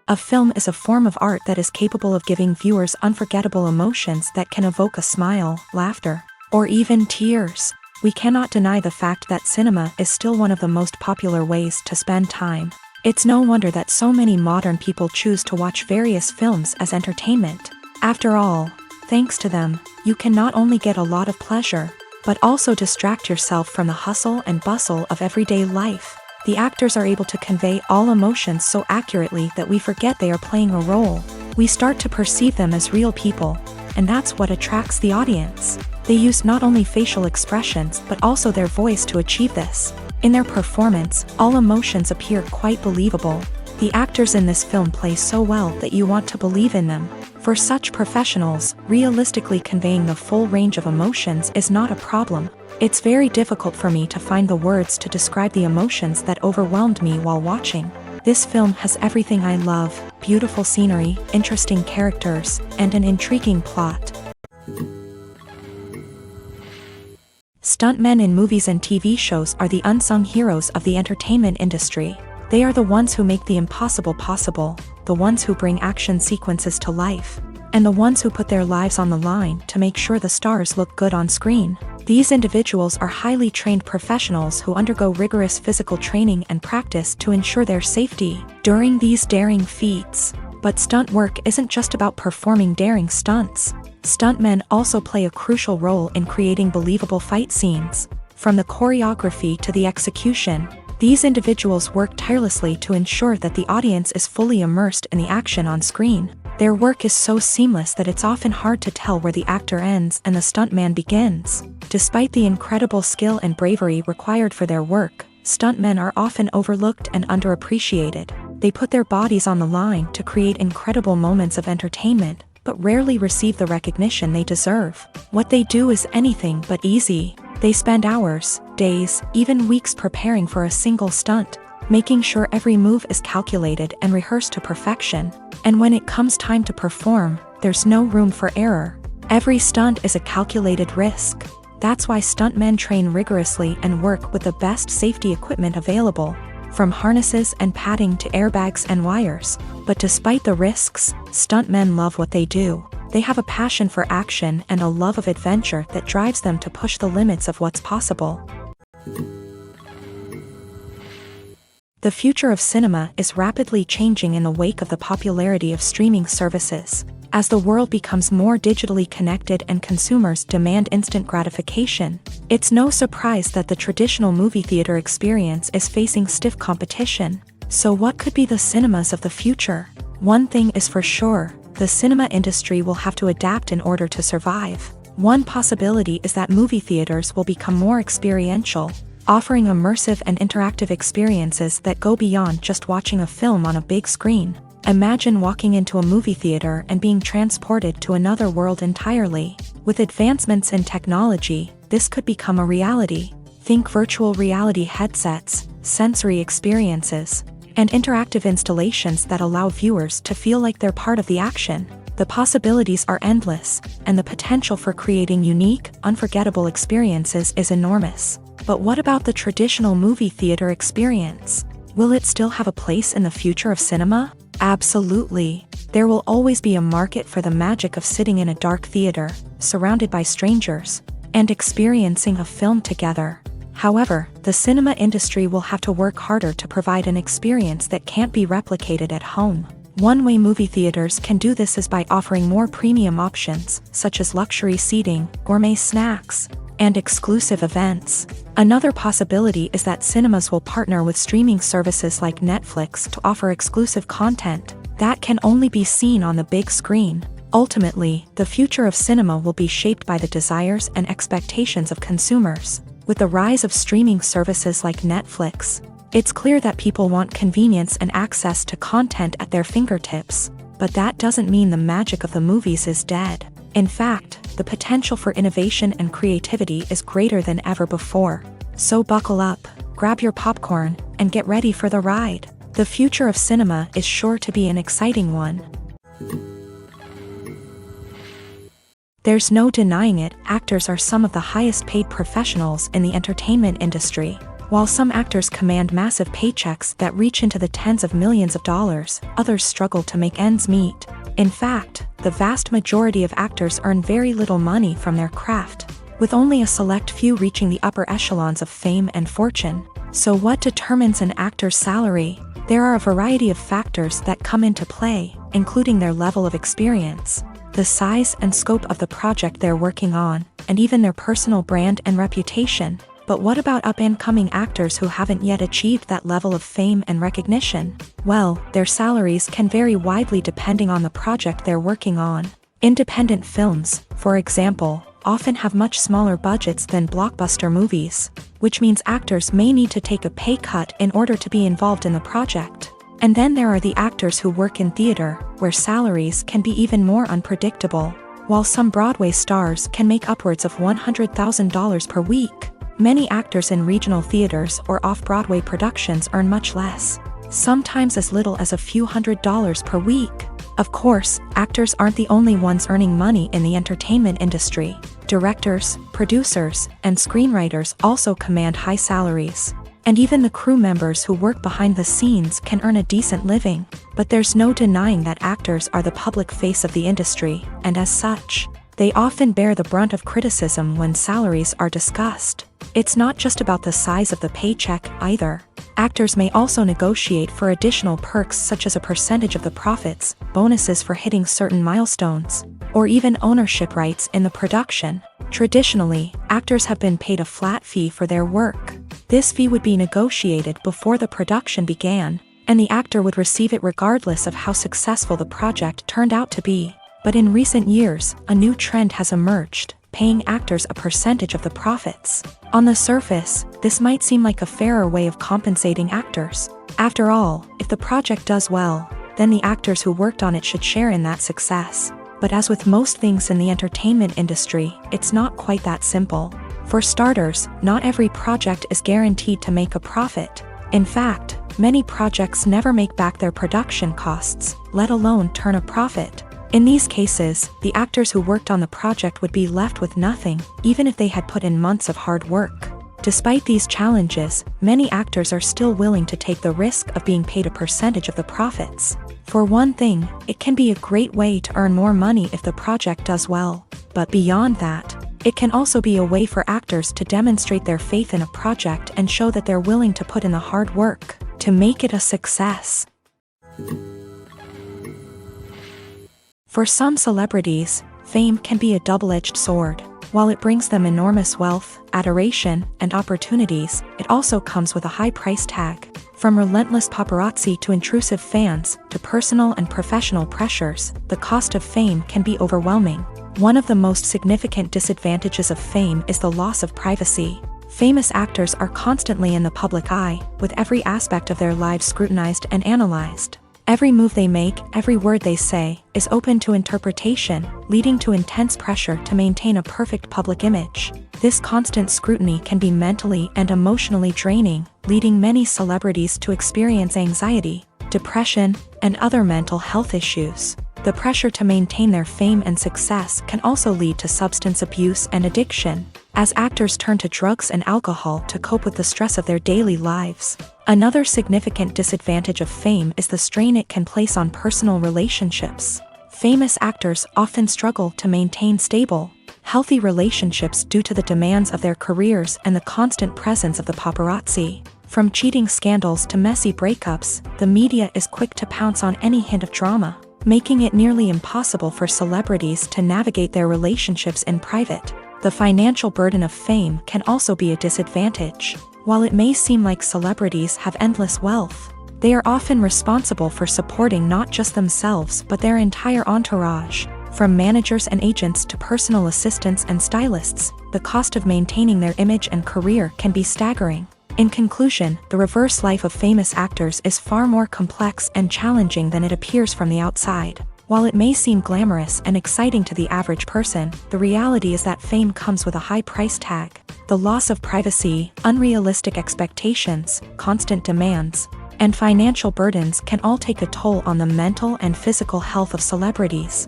A film is a form of art that is capable of giving viewers unforgettable emotions that can evoke a smile, laughter, or even tears. We cannot deny the fact that cinema is still one of the most popular ways to spend time. It's no wonder that so many modern people choose to watch various films as entertainment. After all, thanks to them, you can not only get a lot of pleasure, but also distract yourself from the hustle and bustle of everyday life. The actors are able to convey all emotions so accurately that we forget they are playing a role. We start to perceive them as real people, and that's what attracts the audience. They use not only facial expressions but also their voice to achieve this. In their performance, all emotions appear quite believable. The actors in this film play so well that you want to believe in them. For such professionals, realistically conveying the full range of emotions is not a problem. It's very difficult for me to find the words to describe the emotions that overwhelmed me while watching. This film has everything I love: beautiful scenery, interesting characters, and an intriguing plot. Stuntmen in movies and TV shows are the unsung heroes of the entertainment industry. They are the ones who make the impossible possible, the ones who bring action sequences to life, and the ones who put their lives on the line to make sure the stars look good on screen. These individuals are highly trained professionals who undergo rigorous physical training and practice to ensure their safety during these daring feats. But stunt work isn't just about performing daring stunts. Stuntmen also play a crucial role in creating believable fight scenes. From the choreography to the execution, these individuals work tirelessly to ensure that the audience is fully immersed in the action on screen. Their work is so seamless that it's often hard to tell where the actor ends and the stuntman begins. Despite the incredible skill and bravery required for their work, stuntmen are often overlooked and underappreciated. They put their bodies on the line to create incredible moments of entertainment, but rarely receive the recognition they deserve. What they do is anything but easy. They spend hours, days, even weeks preparing for a single stunt, making sure every move is calculated and rehearsed to perfection. And when it comes time to perform, there's no room for error. Every stunt is a calculated risk. That's why stuntmen train rigorously and work with the best safety equipment available, from harnesses and padding to airbags and wires. But despite the risks, stuntmen love what they do. They have a passion for action and a love of adventure that drives them to push the limits of what's possible. The future of cinema is rapidly changing in the wake of the popularity of streaming services. As the world becomes more digitally connected and consumers demand instant gratification, it's no surprise that the traditional movie theater experience is facing stiff competition. So what could be the cinemas of the future? One thing is for sure, the cinema industry will have to adapt in order to survive. One possibility is that movie theaters will become more experiential, offering immersive and interactive experiences that go beyond just watching a film on a big screen. Imagine walking into a movie theater and being transported to another world entirely. With advancements in technology, this could become a reality. Think virtual reality headsets, sensory experiences, and interactive installations that allow viewers to feel like they're part of the action. The possibilities are endless, and the potential for creating unique, unforgettable experiences is enormous. But what about the traditional movie theater experience? Will it still have a place in the future of cinema? Absolutely. There will always be a market for the magic of sitting in a dark theater, surrounded by strangers, and experiencing a film together. However, the cinema industry will have to work harder to provide an experience that can't be replicated at home. One way movie theaters can do this is by offering more premium options, such as luxury seating, gourmet snacks, and exclusive events. Another possibility is that cinemas will partner with streaming services like Netflix to offer exclusive content that can only be seen on the big screen. Ultimately, the future of cinema will be shaped by the desires and expectations of consumers. With the rise of streaming services like Netflix, it's clear that people want convenience and access to content at their fingertips. But that doesn't mean the magic of the movies is dead. In fact, the potential for innovation and creativity is greater than ever before. So buckle up, grab your popcorn, and get ready for the ride. The future of cinema is sure to be an exciting one. There's no denying it, actors are some of the highest paid professionals in the entertainment industry. While some actors command massive paychecks that reach into the tens of millions of dollars, others struggle to make ends meet. In fact, the vast majority of actors earn very little money from their craft, with only a select few reaching the upper echelons of fame and fortune. So what determines an actor's salary? There are a variety of factors that come into play, including their level of experience, the size and scope of the project they're working on, and even their personal brand and reputation. But what about up-and-coming actors who haven't yet achieved that level of fame and recognition? Well, their salaries can vary widely depending on the project they're working on. Independent films, for example, often have much smaller budgets than blockbuster movies, which means actors may need to take a pay cut in order to be involved in the project. And then there are the actors who work in theater, where salaries can be even more unpredictable. While some Broadway stars can make upwards of $100,000 per week, many actors in regional theaters or off-Broadway productions earn much less, sometimes as little as a few $100s per week. Of course, actors aren't the only ones earning money in the entertainment industry. Directors, producers, and screenwriters also command high salaries. And even the crew members who work behind the scenes can earn a decent living. But there's no denying that actors are the public face of the industry, and as such, they often bear the brunt of criticism when salaries are discussed. It's not just about the size of the paycheck, either. Actors may also negotiate for additional perks such as a percentage of the profits, bonuses for hitting certain milestones, or even ownership rights in the production. Traditionally, actors have been paid a flat fee for their work. This fee would be negotiated before the production began, and the actor would receive it regardless of how successful the project turned out to be. But in recent years, a new trend has emerged, paying actors a percentage of the profits. On the surface, this might seem like a fairer way of compensating actors. After all, if the project does well, then the actors who worked on it should share in that success. But as with most things in the entertainment industry, it's not quite that simple. For starters, not every project is guaranteed to make a profit. In fact, many projects never make back their production costs, let alone turn a profit. In these cases, the actors who worked on the project would be left with nothing, even if they had put in months of hard work. Despite these challenges, many actors are still willing to take the risk of being paid a percentage of the profits. For one thing, it can be a great way to earn more money if the project does well. But beyond that, it can also be a way for actors to demonstrate their faith in a project and show that they're willing to put in the hard work to make it a success. For some celebrities, fame can be a double-edged sword. While it brings them enormous wealth, adoration, and opportunities, it also comes with a high price tag. From relentless paparazzi to intrusive fans, to personal and professional pressures, the cost of fame can be overwhelming. One of the most significant disadvantages of fame is the loss of privacy. Famous actors are constantly in the public eye, with every aspect of their lives scrutinized and analyzed. Every move they make, every word they say, is open to interpretation, leading to intense pressure to maintain a perfect public image. This constant scrutiny can be mentally and emotionally draining, leading many celebrities to experience anxiety, depression, and other mental health issues. The pressure to maintain their fame and success can also lead to substance abuse and addiction, as actors turn to drugs and alcohol to cope with the stress of their daily lives. Another significant disadvantage of fame is the strain it can place on personal relationships. Famous actors often struggle to maintain stable, healthy relationships due to the demands of their careers and the constant presence of the paparazzi. From cheating scandals to messy breakups, the media is quick to pounce on any hint of drama, making it nearly impossible for celebrities to navigate their relationships in private. The financial burden of fame can also be a disadvantage. While it may seem like celebrities have endless wealth, they are often responsible for supporting not just themselves but their entire entourage. From managers and agents to personal assistants and stylists, the cost of maintaining their image and career can be staggering. In conclusion, the reverse life of famous actors is far more complex and challenging than it appears from the outside. While it may seem glamorous and exciting to the average person, the reality is that fame comes with a high price tag. The loss of privacy, unrealistic expectations, constant demands, and financial burdens can all take a toll on the mental and physical health of celebrities.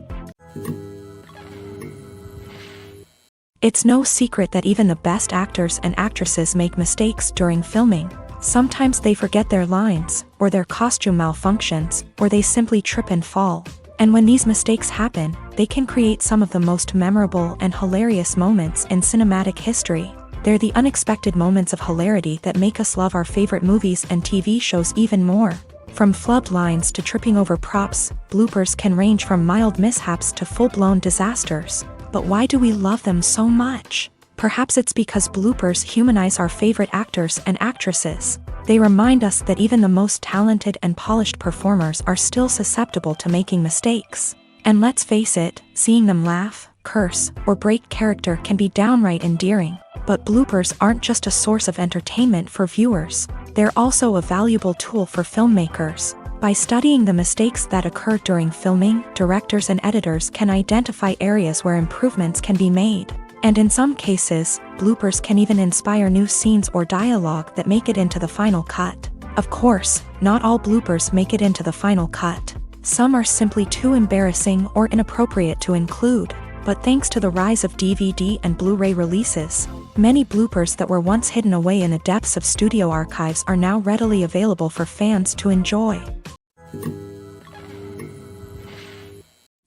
It's no secret that even the best actors and actresses make mistakes during filming. Sometimes they forget their lines, or their costume malfunctions, or they simply trip and fall. And when these mistakes happen, they can create some of the most memorable and hilarious moments in cinematic history. They're the unexpected moments of hilarity that make us love our favorite movies and TV shows even more. From flubbed lines to tripping over props, bloopers can range from mild mishaps to full-blown disasters. But why do we love them so much? Perhaps it's because bloopers humanize our favorite actors and actresses. They remind us that even the most talented and polished performers are still susceptible to making mistakes. And let's face it, seeing them laugh, curse, or break character can be downright endearing. But bloopers aren't just a source of entertainment for viewers. They're also a valuable tool for filmmakers. By studying the mistakes that occur during filming, directors and editors can identify areas where improvements can be made. And in some cases, bloopers can even inspire new scenes or dialogue that make it into the final cut. Of course, not all bloopers make it into the final cut. Some are simply too embarrassing or inappropriate to include. But thanks to the rise of DVD and Blu-ray releases, many bloopers that were once hidden away in the depths of studio archives are now readily available for fans to enjoy.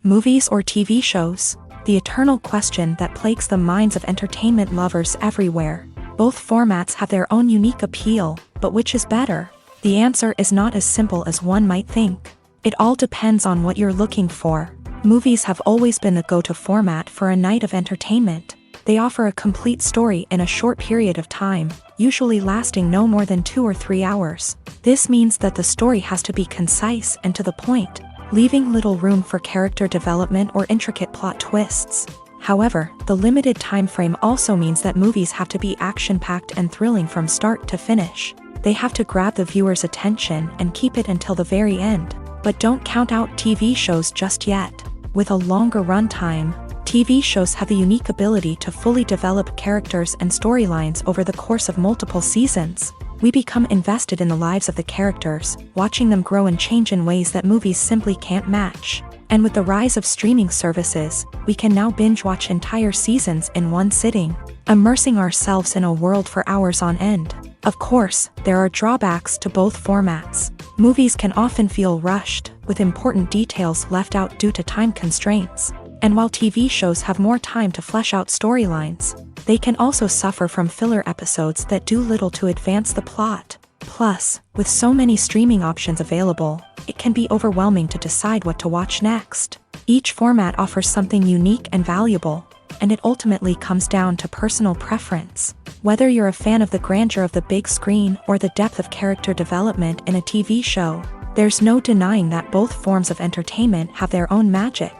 Movies or TV shows? The eternal question that plagues the minds of entertainment lovers everywhere. Both formats have their own unique appeal, but which is better? The answer is not as simple as one might think. It all depends on what you're looking for. Movies have always been the go-to format for a night of entertainment. They offer a complete story in a short period of time, usually lasting no more than 2 or 3 hours. This means that the story has to be concise and to the point, leaving little room for character development or intricate plot twists. However, the limited time frame also means that movies have to be action-packed and thrilling from start to finish. They have to grab the viewer's attention and keep it until the very end. But don't count out TV shows just yet. With a longer runtime, TV shows have the unique ability to fully develop characters and storylines over the course of multiple seasons. We become invested in the lives of the characters, watching them grow and change in ways that movies simply can't match. And with the rise of streaming services, we can now binge-watch entire seasons in one sitting, immersing ourselves in a world for hours on end. Of course, there are drawbacks to both formats. Movies can often feel rushed, with important details left out due to time constraints. And while TV shows have more time to flesh out storylines, they can also suffer from filler episodes that do little to advance the plot. Plus, with so many streaming options available, it can be overwhelming to decide what to watch next. Each format offers something unique and valuable, and it ultimately comes down to personal preference. Whether you're a fan of the grandeur of the big screen or the depth of character development in a TV show, there's no denying that both forms of entertainment have their own magic.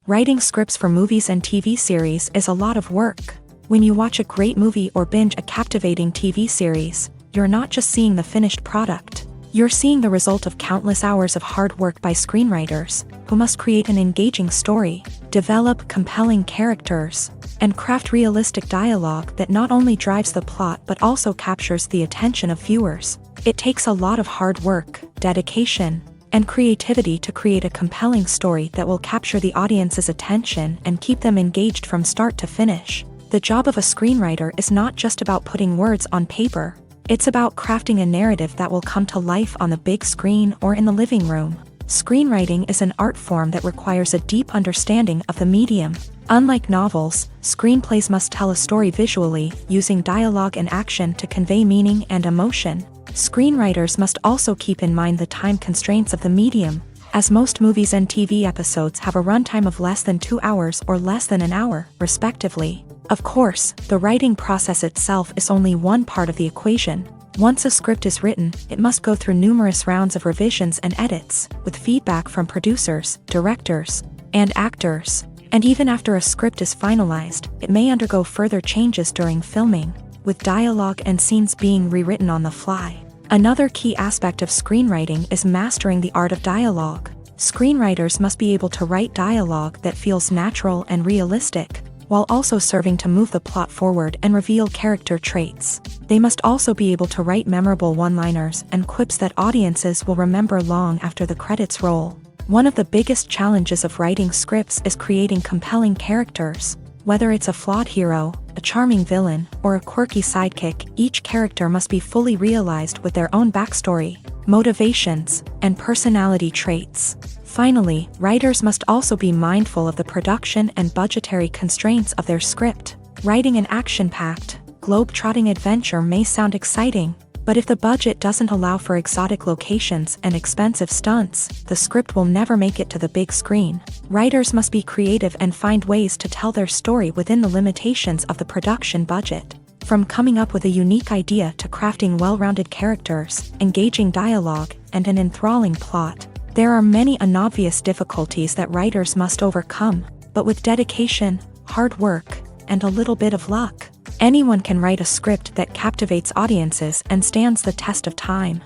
Writing scripts for movies and TV series is a lot of work. When you watch a great movie or binge a captivating TV series, you're not just seeing the finished product. You're seeing the result of countless hours of hard work by screenwriters, who must create an engaging story, develop compelling characters, and craft realistic dialogue that not only drives the plot but also captures the attention of viewers. It takes a lot of hard work, dedication, and creativity to create a compelling story that will capture the audience's attention and keep them engaged from start to finish. The job of a screenwriter is not just about putting words on paper. It's about crafting a narrative that will come to life on the big screen or in the living room. Screenwriting is an art form that requires a deep understanding of the medium. Unlike novels, screenplays must tell a story visually, using dialogue and action to convey meaning and emotion. Screenwriters must also keep in mind the time constraints of the medium, as most movies and TV episodes have a runtime of less than 2 hours or less than an hour, respectively. Of course, the writing process itself is only one part of the equation. Once a script is written, it must go through numerous rounds of revisions and edits, with feedback from producers, directors, and actors. And even after a script is finalized, it may undergo further changes during filming, with dialogue and scenes being rewritten on the fly. Another key aspect of screenwriting is mastering the art of dialogue. Screenwriters must be able to write dialogue that feels natural and realistic, while also serving to move the plot forward and reveal character traits. They must also be able to write memorable one-liners and quips that audiences will remember long after the credits roll. One of the biggest challenges of writing scripts is creating compelling characters. Whether it's a flawed hero, a charming villain, or a quirky sidekick, each character must be fully realized with their own backstory, motivations, and personality traits. Finally, writers must also be mindful of the production and budgetary constraints of their script. Writing an action-packed, globe-trotting adventure may sound exciting, but if the budget doesn't allow for exotic locations and expensive stunts, the script will never make it to the big screen. Writers must be creative and find ways to tell their story within the limitations of the production budget. From coming up with a unique idea to crafting well-rounded characters, engaging dialogue, and an enthralling plot, there are many unobvious difficulties that writers must overcome, but with dedication, hard work, and a little bit of luck, anyone can write a script that captivates audiences and stands the test of time.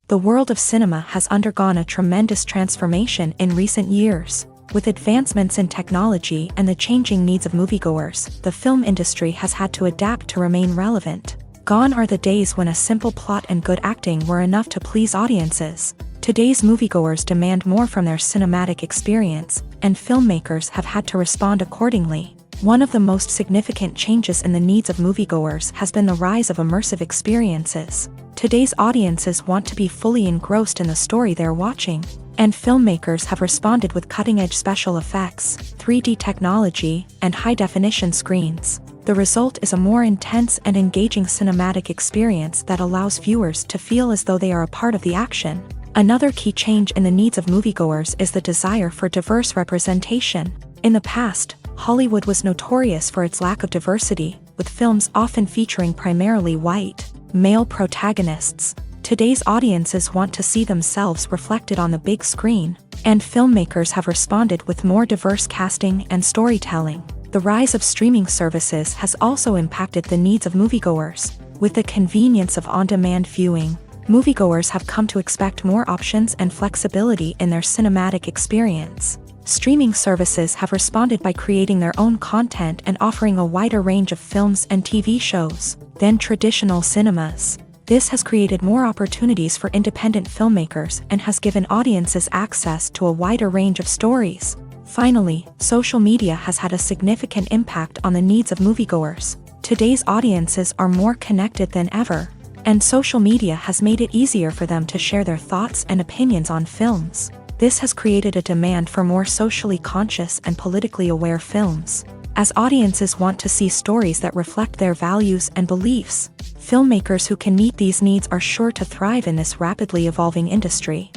The world of cinema has undergone a tremendous transformation in recent years. With advancements in technology and the changing needs of moviegoers, the film industry has had to adapt to remain relevant. Gone are the days when a simple plot and good acting were enough to please audiences. Today's moviegoers demand more from their cinematic experience, and filmmakers have had to respond accordingly. One of the most significant changes in the needs of moviegoers has been the rise of immersive experiences. Today's audiences want to be fully engrossed in the story they're watching, and filmmakers have responded with cutting-edge special effects, 3D technology, and high-definition screens. The result is a more intense and engaging cinematic experience that allows viewers to feel as though they are a part of the action. Another key change in the needs of moviegoers is the desire for diverse representation. In the past, Hollywood was notorious for its lack of diversity, with films often featuring primarily white, male protagonists. Today's audiences want to see themselves reflected on the big screen, and filmmakers have responded with more diverse casting and storytelling. The rise of streaming services has also impacted the needs of moviegoers. With the convenience of on-demand viewing, moviegoers have come to expect more options and flexibility in their cinematic experience. Streaming services have responded by creating their own content and offering a wider range of films and TV shows than traditional cinemas. This has created more opportunities for independent filmmakers and has given audiences access to a wider range of stories. Finally, social media has had a significant impact on the needs of moviegoers. Today's audiences are more connected than ever, and social media has made it easier for them to share their thoughts and opinions on films. This has created a demand for more socially conscious and politically aware films. As audiences want to see stories that reflect their values and beliefs, filmmakers who can meet these needs are sure to thrive in this rapidly evolving industry.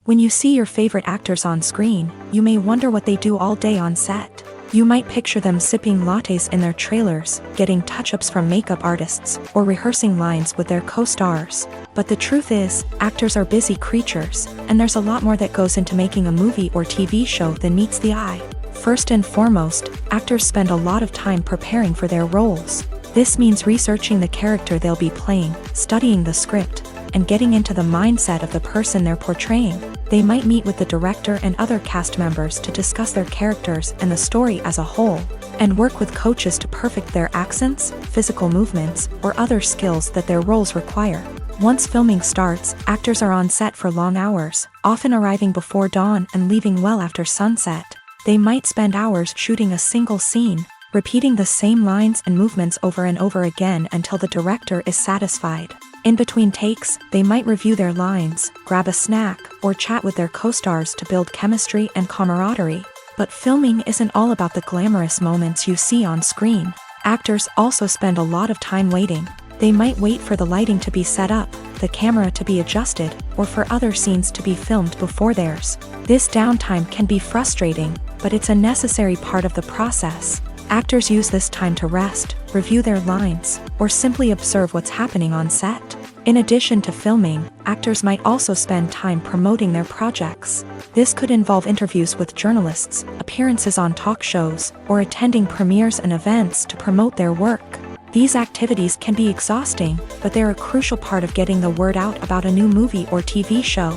When you see your favorite actors on screen, you may wonder what they do all day on set. You might picture them sipping lattes in their trailers, getting touch-ups from makeup artists, or rehearsing lines with their co-stars. But the truth is, actors are busy creatures, and there's a lot more that goes into making a movie or TV show than meets the eye. First and foremost, actors spend a lot of time preparing for their roles. This means researching the character they'll be playing, studying the script, and getting into the mindset of the person they're portraying. They might meet with the director and other cast members to discuss their characters and the story as a whole, and work with coaches to perfect their accents, physical movements, or other skills that their roles require. Once filming starts, actors are on set for long hours, often arriving before dawn and leaving well after sunset. They might spend hours shooting a single scene, repeating the same lines and movements over and over again until the director is satisfied. In between takes, they might review their lines, grab a snack, or chat with their co-stars to build chemistry and camaraderie. But filming isn't all about the glamorous moments you see on screen. Actors also spend a lot of time waiting. They might wait for the lighting to be set up, the camera to be adjusted, or for other scenes to be filmed before theirs. This downtime can be frustrating, but it's a necessary part of the process. Actors use this time to rest, review their lines, or simply observe what's happening on set. In addition to filming, actors might also spend time promoting their projects. This could involve interviews with journalists, appearances on talk shows, or attending premieres and events to promote their work. These activities can be exhausting, but they're a crucial part of getting the word out about a new movie or TV show.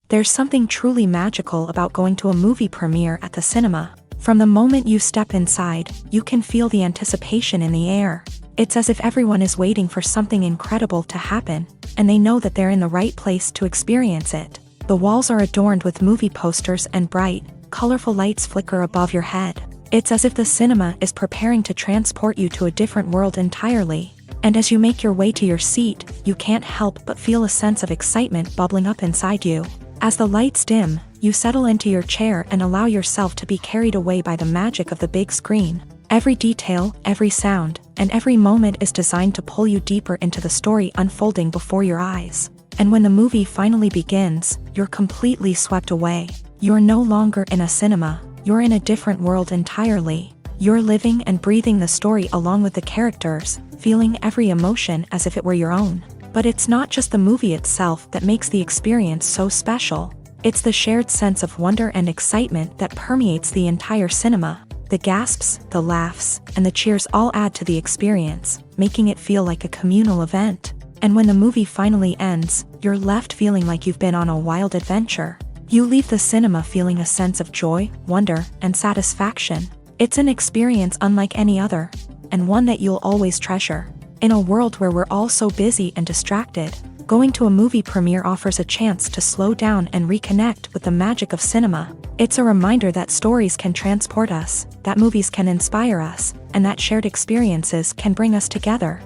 There's something truly magical about going to a movie premiere at the cinema. From the moment you step inside, you can feel the anticipation in the air. It's as if everyone is waiting for something incredible to happen, and they know that they're in the right place to experience it. The walls are adorned with movie posters and bright, colorful lights flicker above your head. It's as if the cinema is preparing to transport you to a different world entirely. And as you make your way to your seat, you can't help but feel a sense of excitement bubbling up inside you. As the lights dim, you settle into your chair and allow yourself to be carried away by the magic of the big screen. Every detail, every sound, and every moment is designed to pull you deeper into the story unfolding before your eyes. And when the movie finally begins, you're completely swept away. You're no longer in a cinema, you're in a different world entirely. You're living and breathing the story along with the characters, feeling every emotion as if it were your own. But it's not just the movie itself that makes the experience so special. It's the shared sense of wonder and excitement that permeates the entire cinema. The gasps, the laughs, and the cheers all add to the experience, making it feel like a communal event. And when the movie finally ends, you're left feeling like you've been on a wild adventure. You leave the cinema feeling a sense of joy, wonder, and satisfaction. It's an experience unlike any other, and one that you'll always treasure. In a world where we're all so busy and distracted, going to a movie premiere offers a chance to slow down and reconnect with the magic of cinema. It's a reminder that stories can transport us, that movies can inspire us, and that shared experiences can bring us together.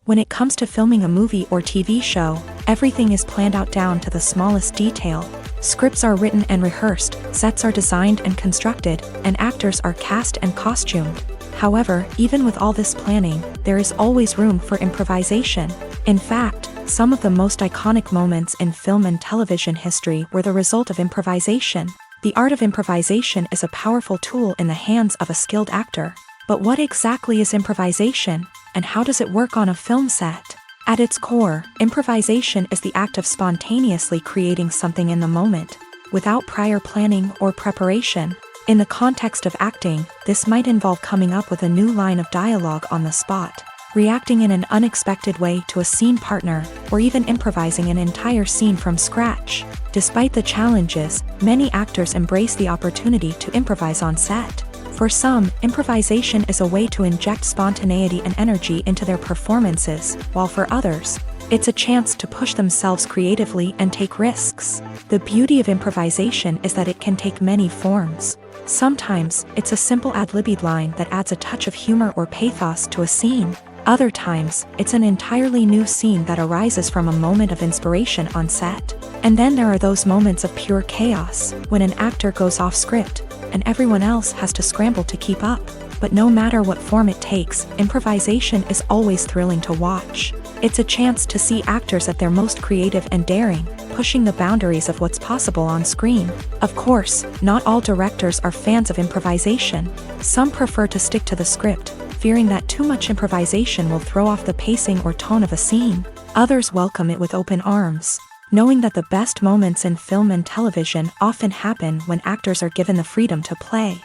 When it comes to filming a movie or TV show, everything is planned out down to the smallest detail. Scripts are written and rehearsed, sets are designed and constructed, and actors are cast and costumed. However, even with all this planning, there is always room for improvisation. In fact, some of the most iconic moments in film and television history were the result of improvisation. The art of improvisation is a powerful tool in the hands of a skilled actor. But what exactly is improvisation, and how does it work on a film set? At its core, improvisation is the act of spontaneously creating something in the moment, without prior planning or preparation. In the context of acting, this might involve coming up with a new line of dialogue on the spot, reacting in an unexpected way to a scene partner, or even improvising an entire scene from scratch. Despite the challenges, many actors embrace the opportunity to improvise on set. For some, improvisation is a way to inject spontaneity and energy into their performances, while for others, it's a chance to push themselves creatively and take risks. The beauty of improvisation is that it can take many forms. Sometimes, it's a simple ad-libbed line that adds a touch of humor or pathos to a scene. Other times, it's an entirely new scene that arises from a moment of inspiration on set. And then there are those moments of pure chaos, when an actor goes off script, and everyone else has to scramble to keep up. But no matter what form it takes, improvisation is always thrilling to watch. It's a chance to see actors at their most creative and daring, pushing the boundaries of what's possible on screen. Of course, not all directors are fans of improvisation. Some prefer to stick to the script, fearing that too much improvisation will throw off the pacing or tone of a scene. Others welcome it with open arms, knowing that the best moments in film and television often happen when actors are given the freedom to play.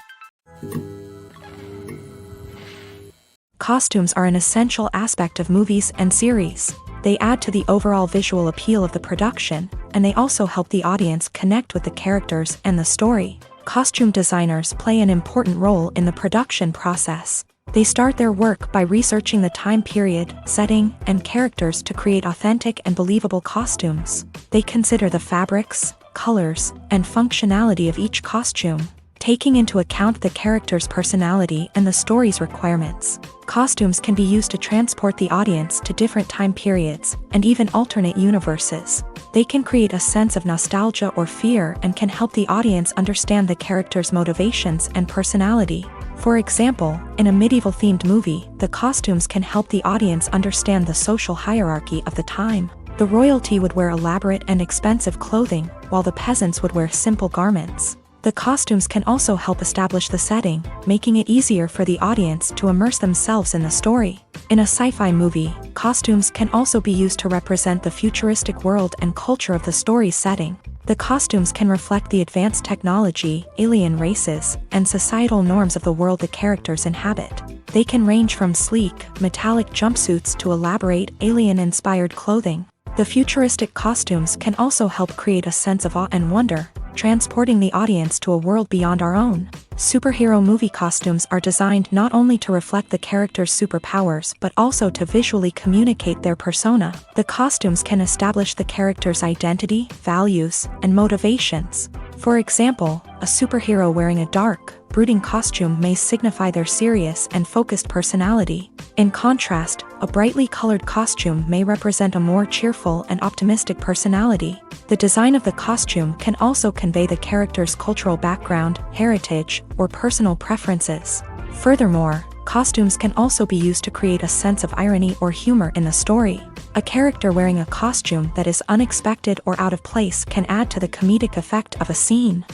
Costumes are an essential aspect of movies and series. They add to the overall visual appeal of the production, and they also help the audience connect with the characters and the story. Costume designers play an important role in the production process. They start their work by researching the time period, setting, and characters to create authentic and believable costumes. They consider the fabrics, colors, and functionality of each costume, taking into account the character's personality and the story's requirements. Costumes can be used to transport the audience to different time periods, and even alternate universes. They can create a sense of nostalgia or fear and can help the audience understand the character's motivations and personality. For example, in a medieval-themed movie, the costumes can help the audience understand the social hierarchy of the time. The royalty would wear elaborate and expensive clothing, while the peasants would wear simple garments. The costumes can also help establish the setting, making it easier for the audience to immerse themselves in the story. In a sci-fi movie, costumes can also be used to represent the futuristic world and culture of the story's setting. The costumes can reflect the advanced technology, alien races, and societal norms of the world the characters inhabit. They can range from sleek, metallic jumpsuits to elaborate, alien-inspired clothing. The futuristic costumes can also help create a sense of awe and wonder, transporting the audience to a world beyond our own. Superhero movie costumes are designed not only to reflect the character's superpowers but also to visually communicate their persona. The costumes can establish the character's identity, values, and motivations. For example, a superhero wearing a dark, brooding costume may signify their serious and focused personality. In contrast, a brightly colored costume may represent a more cheerful and optimistic personality. The design of the costume can also convey the character's cultural background, heritage, or personal preferences. Furthermore, costumes can also be used to create a sense of irony or humor in the story. A character wearing a costume that is unexpected or out of place can add to the comedic effect of a scene.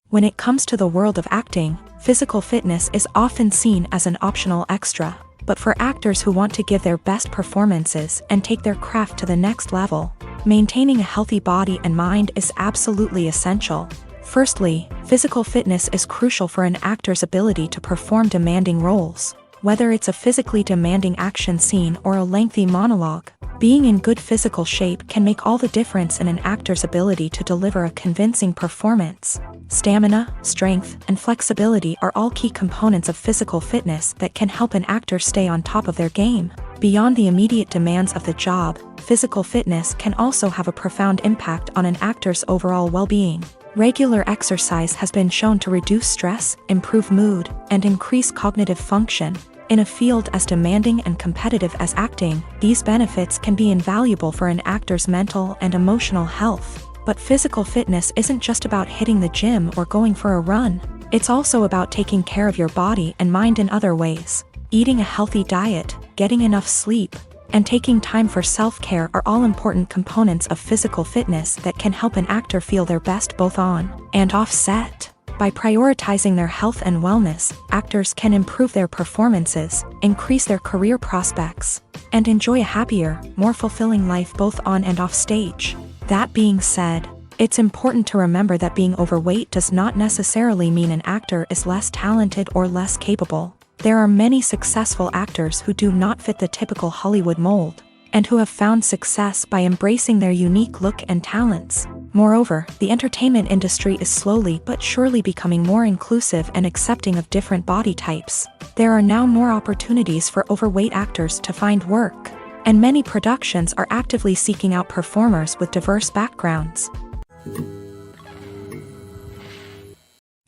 When it comes to the world of acting, physical fitness is often seen as an optional extra. But for actors who want to give their best performances and take their craft to the next level, maintaining a healthy body and mind is absolutely essential. Firstly, physical fitness is crucial for an actor's ability to perform demanding roles. Whether it's a physically demanding action scene or a lengthy monologue, being in good physical shape can make all the difference in an actor's ability to deliver a convincing performance. Stamina, strength, and flexibility are all key components of physical fitness that can help an actor stay on top of their game. Beyond the immediate demands of the job, physical fitness can also have a profound impact on an actor's overall well-being. Regular exercise has been shown to reduce stress, improve mood, and increase cognitive function. In a field as demanding and competitive as acting, these benefits can be invaluable for an actor's mental and emotional health. But physical fitness isn't just about hitting the gym or going for a run. It's also about taking care of your body and mind in other ways. Eating a healthy diet, getting enough sleep, and taking time for self-care are all important components of physical fitness that can help an actor feel their best both on and off set. By prioritizing their health and wellness, actors can improve their performances, increase their career prospects, and enjoy a happier, more fulfilling life both on and off stage. That being said, it's important to remember that being overweight does not necessarily mean an actor is less talented or less capable. There are many successful actors who do not fit the typical Hollywood mold, and who have found success by embracing their unique look and talents. Moreover, the entertainment industry is slowly but surely becoming more inclusive and accepting of different body types. There are now more opportunities for overweight actors to find work, and many productions are actively seeking out performers with diverse backgrounds.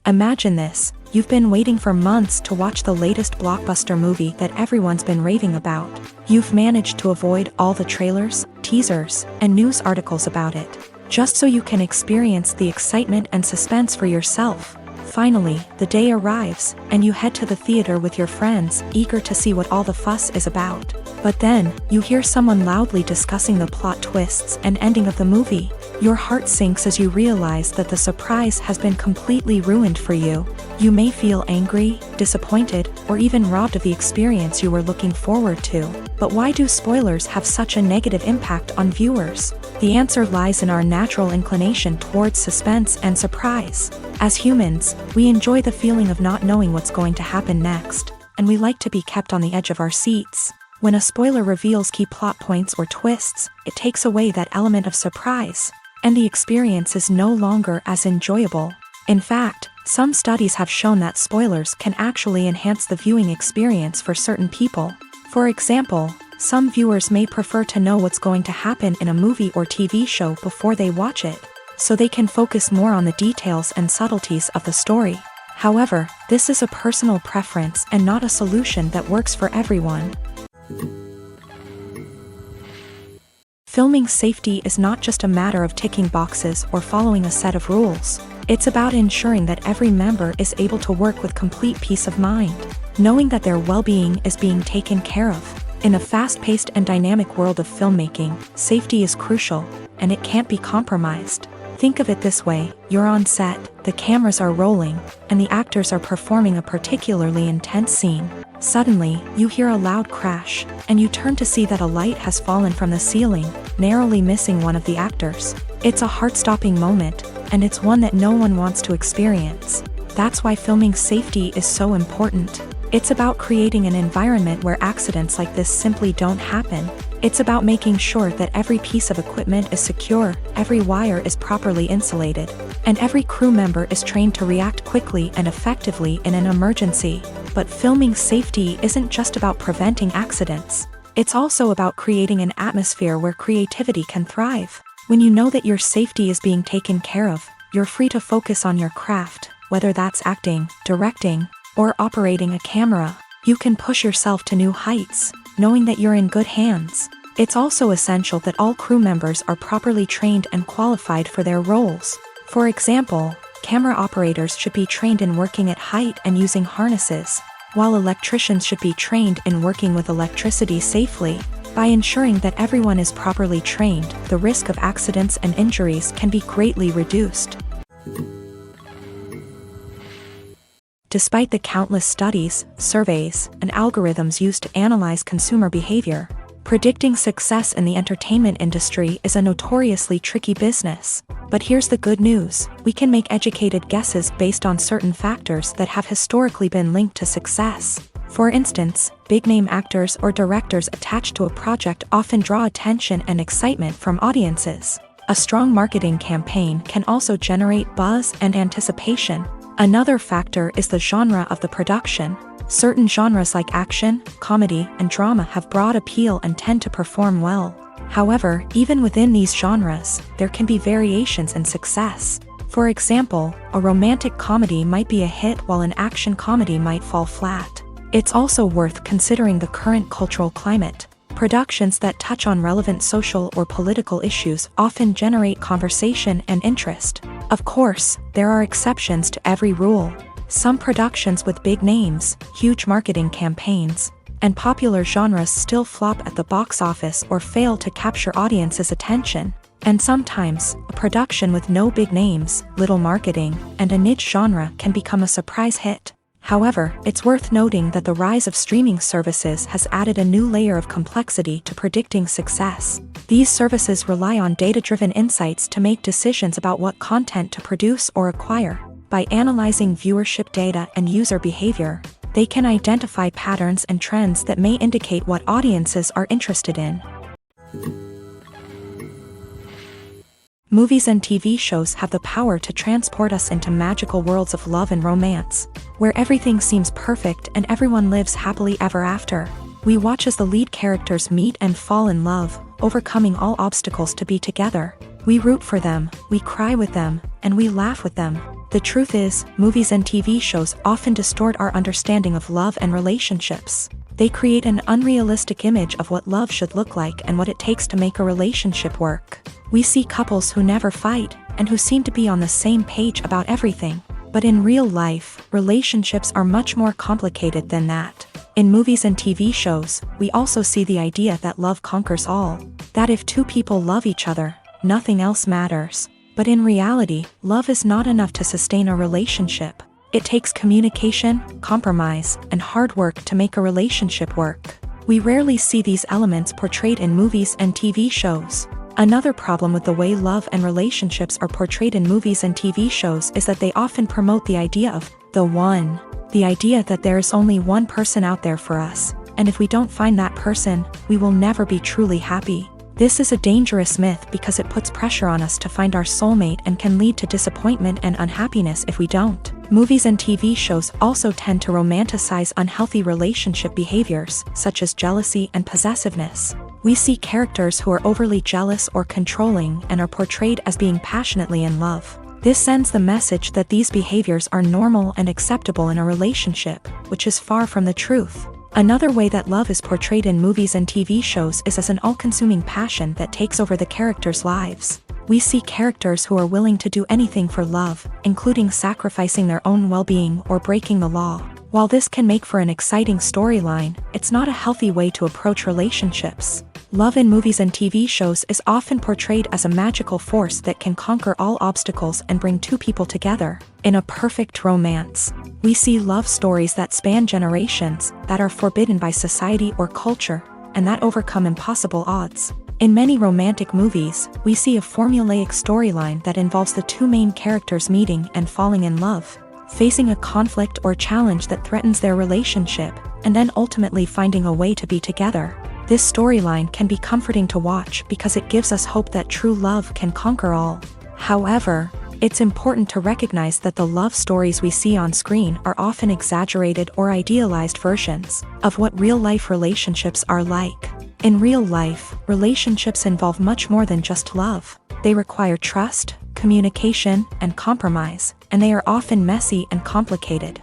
Imagine this. You've been waiting for months to watch the latest blockbuster movie that everyone's been raving about. You've managed to avoid all the trailers, teasers, and news articles about it, just so you can experience the excitement and suspense for yourself. Finally, the day arrives, and you head to the theater with your friends, eager to see what all the fuss is about. But then, you hear someone loudly discussing the plot twists and ending of the movie. Your heart sinks as you realize that the surprise has been completely ruined for you. You may feel angry, disappointed, or even robbed of the experience you were looking forward to. But why do spoilers have such a negative impact on viewers? The answer lies in our natural inclination towards suspense and surprise. As humans, we enjoy the feeling of not knowing what's going to happen next, and we like to be kept on the edge of our seats. When a spoiler reveals key plot points or twists, it takes away that element of surprise, and the experience is no longer as enjoyable. In fact, some studies have shown that spoilers can actually enhance the viewing experience for certain people. For example, some viewers may prefer to know what's going to happen in a movie or TV show before they watch it, so they can focus more on the details and subtleties of the story. However, this is a personal preference and not a solution that works for everyone. Filming safety is not just a matter of ticking boxes or following a set of rules. It's about ensuring that every member is able to work with complete peace of mind, knowing that their well-being is being taken care of. In a fast-paced and dynamic world of filmmaking, safety is crucial, and it can't be compromised. Think of it this way: you're on set, the cameras are rolling, and the actors are performing a particularly intense scene. Suddenly, you hear a loud crash, and you turn to see that a light has fallen from the ceiling, narrowly missing one of the actors. It's a heart-stopping moment, and it's one that no one wants to experience. That's why filming safety is so important. It's about creating an environment where accidents like this simply don't happen. It's about making sure that every piece of equipment is secure, every wire is properly insulated, and every crew member is trained to react quickly and effectively in an emergency. But filming safety isn't just about preventing accidents. It's also about creating an atmosphere where creativity can thrive. When you know that your safety is being taken care of, you're free to focus on your craft, whether that's acting, directing, or operating a camera. You can push yourself to new heights, knowing that you're in good hands. It's also essential that all crew members are properly trained and qualified for their roles. For example, camera operators should be trained in working at height and using harnesses, while electricians should be trained in working with electricity safely. By ensuring that everyone is properly trained, the risk of accidents and injuries can be greatly reduced. Despite the countless studies, surveys, and algorithms used to analyze consumer behavior, predicting success in the entertainment industry is a notoriously tricky business. But here's the good news: we can make educated guesses based on certain factors that have historically been linked to success. For instance, big-name actors or directors attached to a project often draw attention and excitement from audiences. A strong marketing campaign can also generate buzz and anticipation. Another factor is the genre of the production. Certain genres like action, comedy, and drama have broad appeal and tend to perform well. However, even within these genres, there can be variations in success. For example, a romantic comedy might be a hit while an action comedy might fall flat. It's also worth considering the current cultural climate. Productions that touch on relevant social or political issues often generate conversation and interest. Of course, there are exceptions to every rule. Some productions with big names, huge marketing campaigns, and popular genres still flop at the box office or fail to capture audiences' attention. And sometimes, a production with no big names, little marketing, and a niche genre can become a surprise hit. However, it's worth noting that the rise of streaming services has added a new layer of complexity to predicting success. These services rely on data-driven insights to make decisions about what content to produce or acquire. By analyzing viewership data and user behavior, they can identify patterns and trends that may indicate what audiences are interested in. Movies and TV shows have the power to transport us into magical worlds of love and romance, where everything seems perfect and everyone lives happily ever after. We watch as the lead characters meet and fall in love, overcoming all obstacles to be together. We root for them, we cry with them, and we laugh with them. The truth is, movies and TV shows often distort our understanding of love and relationships. They create an unrealistic image of what love should look like and what it takes to make a relationship work. We see couples who never fight, and who seem to be on the same page about everything. But in real life, relationships are much more complicated than that. In movies and TV shows, we also see the idea that love conquers all. That if two people love each other, nothing else matters. But in reality, love is not enough to sustain a relationship. It takes communication, compromise, and hard work to make a relationship work. We rarely see these elements portrayed in movies and TV shows. Another problem with the way love and relationships are portrayed in movies and TV shows is that they often promote the idea of the one. The idea that there is only one person out there for us, and if we don't find that person, we will never be truly happy. This is a dangerous myth because it puts pressure on us to find our soulmate and can lead to disappointment and unhappiness if we don't. Movies and TV shows also tend to romanticize unhealthy relationship behaviors, such as jealousy and possessiveness. We see characters who are overly jealous or controlling and are portrayed as being passionately in love. This sends the message that these behaviors are normal and acceptable in a relationship, which is far from the truth. Another way that love is portrayed in movies and TV shows is as an all-consuming passion that takes over the characters' lives. We see characters who are willing to do anything for love, including sacrificing their own well-being or breaking the law. While this can make for an exciting storyline, it's not a healthy way to approach relationships. Love in movies and TV shows is often portrayed as a magical force that can conquer all obstacles and bring two people together. In a perfect romance, we see love stories that span generations, that are forbidden by society or culture, and that overcome impossible odds. In many romantic movies, we see a formulaic storyline that involves the two main characters meeting and falling in love, facing a conflict or challenge that threatens their relationship, and then ultimately finding a way to be together. This storyline can be comforting to watch because it gives us hope that true love can conquer all. However, it's important to recognize that the love stories we see on screen are often exaggerated or idealized versions of what real-life relationships are like. In real life, relationships involve much more than just love. They require trust, communication, and compromise, and they are often messy and complicated.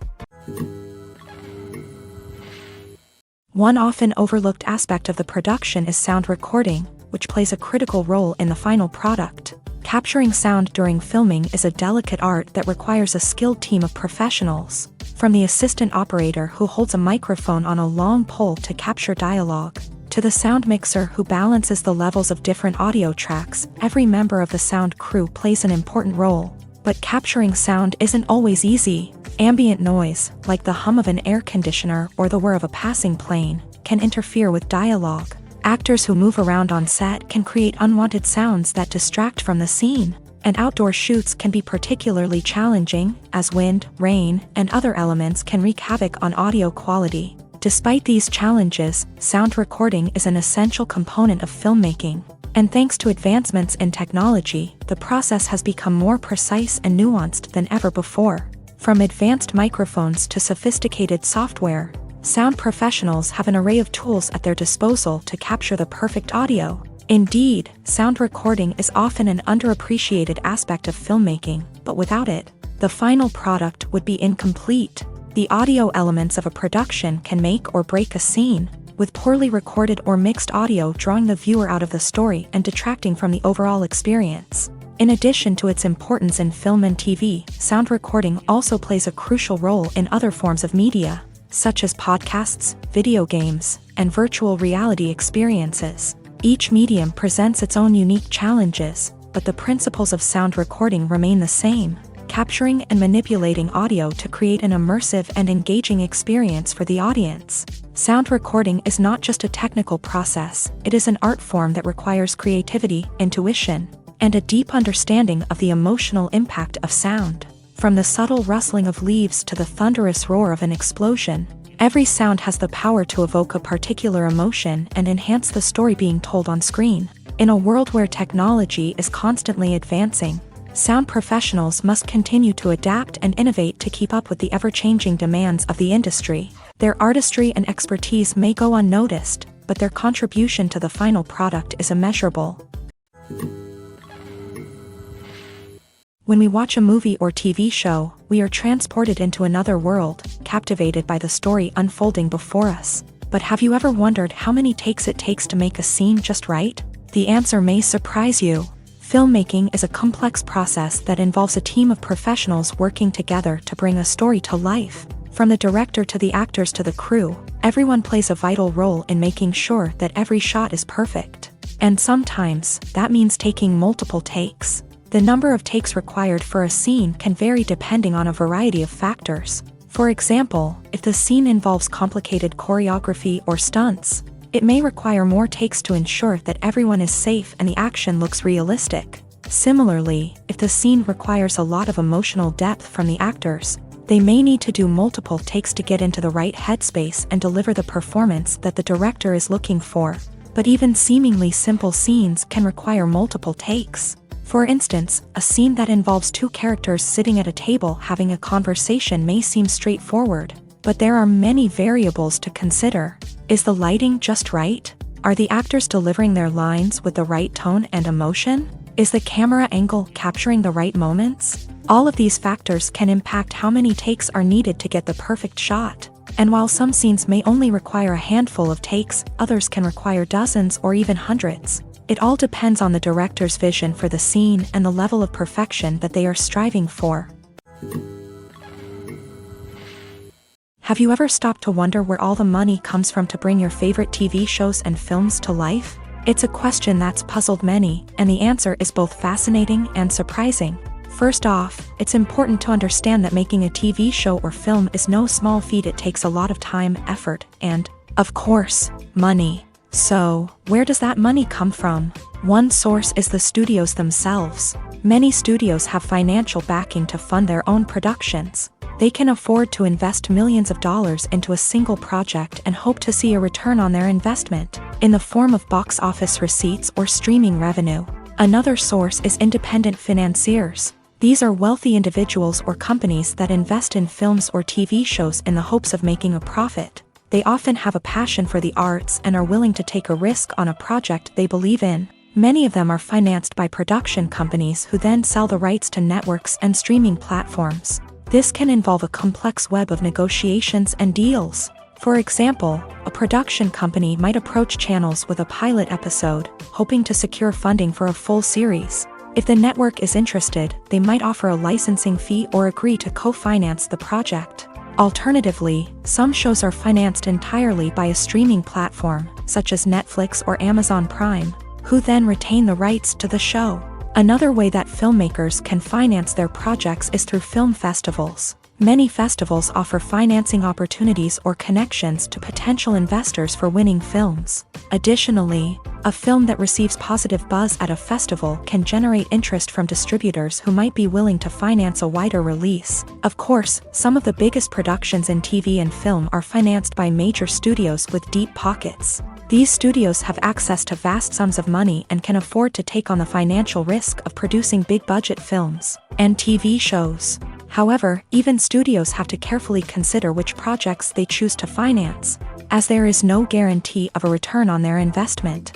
One often overlooked aspect of the production is sound recording, which plays a critical role in the final product. Capturing sound during filming is a delicate art that requires a skilled team of professionals. From the assistant operator who holds a microphone on a long pole to capture dialogue, to the sound mixer who balances the levels of different audio tracks, every member of the sound crew plays an important role. But capturing sound isn't always easy. Ambient noise, like the hum of an air conditioner or the whir of a passing plane, can interfere with dialogue. Actors who move around on set can create unwanted sounds that distract from the scene. And outdoor shoots can be particularly challenging, as wind, rain, and other elements can wreak havoc on audio quality. Despite these challenges, sound recording is an essential component of filmmaking. And thanks to advancements in technology, the process has become more precise and nuanced than ever before. From advanced microphones to sophisticated software, sound professionals have an array of tools at their disposal to capture the perfect audio. Indeed, sound recording is often an underappreciated aspect of filmmaking, but without it, the final product would be incomplete. The audio elements of a production can make or break a scene, with poorly recorded or mixed audio drawing the viewer out of the story and detracting from the overall experience. In addition to its importance in film and TV, sound recording also plays a crucial role in other forms of media, such as podcasts, video games, and virtual reality experiences. Each medium presents its own unique challenges, but the principles of sound recording remain the same, capturing and manipulating audio to create an immersive and engaging experience for the audience. Sound recording is not just a technical process, it is an art form that requires creativity, intuition, and a deep understanding of the emotional impact of sound. From the subtle rustling of leaves to the thunderous roar of an explosion, every sound has the power to evoke a particular emotion and enhance the story being told on screen. In a world where technology is constantly advancing, sound professionals must continue to adapt and innovate to keep up with the ever-changing demands of the industry. Their artistry and expertise may go unnoticed, but their contribution to the final product is immeasurable. When we watch a movie or TV show, we are transported into another world, captivated by the story unfolding before us. But have you ever wondered how many takes it takes to make a scene just right? The answer may surprise you. Filmmaking is a complex process that involves a team of professionals working together to bring a story to life. From the director to the actors to the crew, everyone plays a vital role in making sure that every shot is perfect. And sometimes, that means taking multiple takes. The number of takes required for a scene can vary depending on a variety of factors. For example, if the scene involves complicated choreography or stunts, it may require more takes to ensure that everyone is safe and the action looks realistic. Similarly, if the scene requires a lot of emotional depth from the actors, they may need to do multiple takes to get into the right headspace and deliver the performance that the director is looking for. But even seemingly simple scenes can require multiple takes. For instance, a scene that involves two characters sitting at a table having a conversation may seem straightforward, but there are many variables to consider. Is the lighting just right? Are the actors delivering their lines with the right tone and emotion? Is the camera angle capturing the right moments? All of these factors can impact how many takes are needed to get the perfect shot. And while some scenes may only require a handful of takes, others can require dozens or even hundreds. It all depends on the director's vision for the scene and the level of perfection that they are striving for. Have you ever stopped to wonder where all the money comes from to bring your favorite TV shows and films to life? It's a question that's puzzled many, and the answer is both fascinating and surprising. First off, it's important to understand that making a TV show or film is no small feat. It takes a lot of time, effort, and, of course, money. So, where does that money come from? One source is the studios themselves. Many studios have financial backing to fund their own productions. They can afford to invest millions of dollars into a single project and hope to see a return on their investment, in the form of box office receipts or streaming revenue. Another source is independent financiers. These are wealthy individuals or companies that invest in films or TV shows in the hopes of making a profit. They often have a passion for the arts and are willing to take a risk on a project they believe in. Many of them are financed by production companies who then sell the rights to networks and streaming platforms. This can involve a complex web of negotiations and deals. For example, a production company might approach channels with a pilot episode, hoping to secure funding for a full series. If the network is interested, they might offer a licensing fee or agree to co-finance the project. Alternatively, some shows are financed entirely by a streaming platform, such as Netflix or Amazon Prime, who then retain the rights to the show. Another way that filmmakers can finance their projects is through film festivals. Many festivals offer financing opportunities or connections to potential investors for winning films. Additionally, a film that receives positive buzz at a festival can generate interest from distributors who might be willing to finance a wider release. Of course, some of the biggest productions in TV and film are financed by major studios with deep pockets. These studios have access to vast sums of money and can afford to take on the financial risk of producing big-budget films and TV shows. However, even studios have to carefully consider which projects they choose to finance, as there is no guarantee of a return on their investment.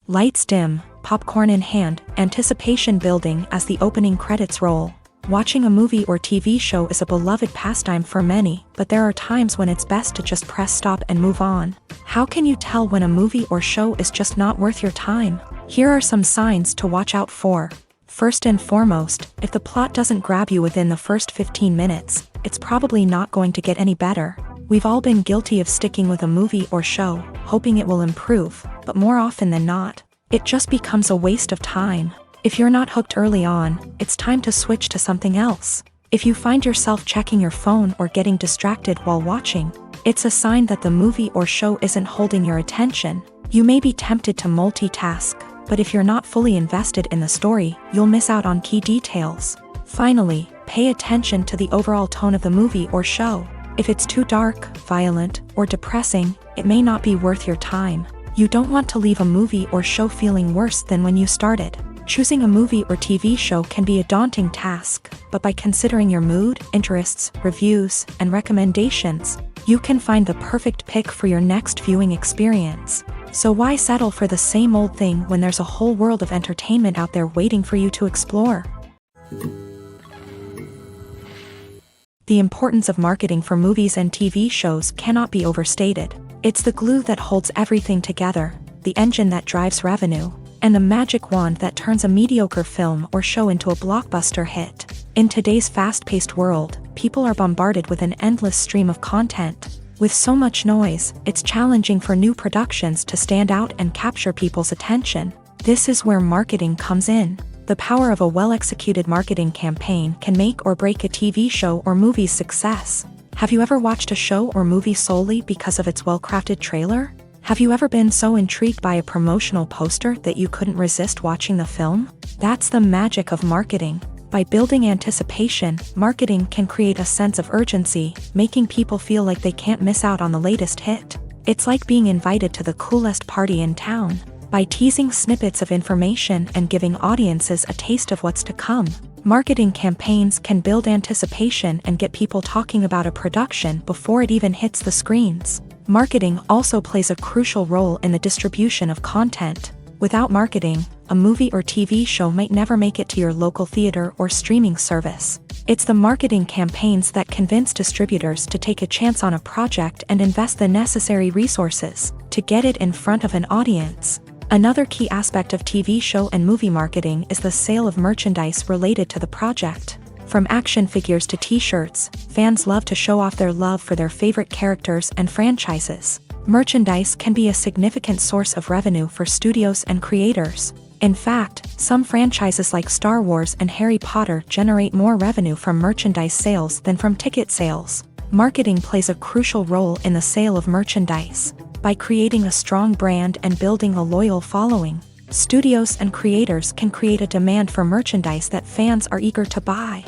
Lights dim, popcorn in hand, anticipation building as the opening credits roll. Watching a movie or TV show is a beloved pastime for many, but there are times when it's best to just press stop and move on. How can you tell when a movie or show is just not worth your time? Here are some signs to watch out for. First and foremost, if the plot doesn't grab you within the first 15 minutes, it's probably not going to get any better. We've all been guilty of sticking with a movie or show, hoping it will improve, but more often than not, it just becomes a waste of time. If you're not hooked early on, it's time to switch to something else. If you find yourself checking your phone or getting distracted while watching, it's a sign that the movie or show isn't holding your attention. You may be tempted to multitask, but if you're not fully invested in the story, you'll miss out on key details. Finally, pay attention to the overall tone of the movie or show. If it's too dark, violent, or depressing, it may not be worth your time. You don't want to leave a movie or show feeling worse than when you started. Choosing a movie or TV show can be a daunting task, but by considering your mood, interests, reviews, and recommendations, you can find the perfect pick for your next viewing experience. So why settle for the same old thing when there's a whole world of entertainment out there waiting for you to explore? The importance of marketing for movies and TV shows cannot be overstated. It's the glue that holds everything together, the engine that drives revenue, and the magic wand that turns a mediocre film or show into a blockbuster hit. In today's fast-paced world, people are bombarded with an endless stream of content. With so much noise, it's challenging for new productions to stand out and capture people's attention. This is where marketing comes in. The power of a well-executed marketing campaign can make or break a TV show or movie's success. Have you ever watched a show or movie solely because of its well-crafted trailer? Have you ever been so intrigued by a promotional poster that you couldn't resist watching the film? That's the magic of marketing. By building anticipation, marketing can create a sense of urgency, making people feel like they can't miss out on the latest hit. It's like being invited to the coolest party in town. By teasing snippets of information and giving audiences a taste of what's to come, marketing campaigns can build anticipation and get people talking about a production before it even hits the screens. Marketing also plays a crucial role in the distribution of content. Without marketing, a movie or TV show might never make it to your local theater or streaming service. It's the marketing campaigns that convince distributors to take a chance on a project and invest the necessary resources to get it in front of an audience. Another key aspect of TV show and movie marketing is the sale of merchandise related to the project. From action figures to t-shirts, fans love to show off their love for their favorite characters and franchises. Merchandise can be a significant source of revenue for studios and creators. In fact, some franchises like Star Wars and Harry Potter generate more revenue from merchandise sales than from ticket sales. Marketing plays a crucial role in the sale of merchandise. By creating a strong brand and building a loyal following, Studios and creators can create a demand for merchandise that fans are eager to buy.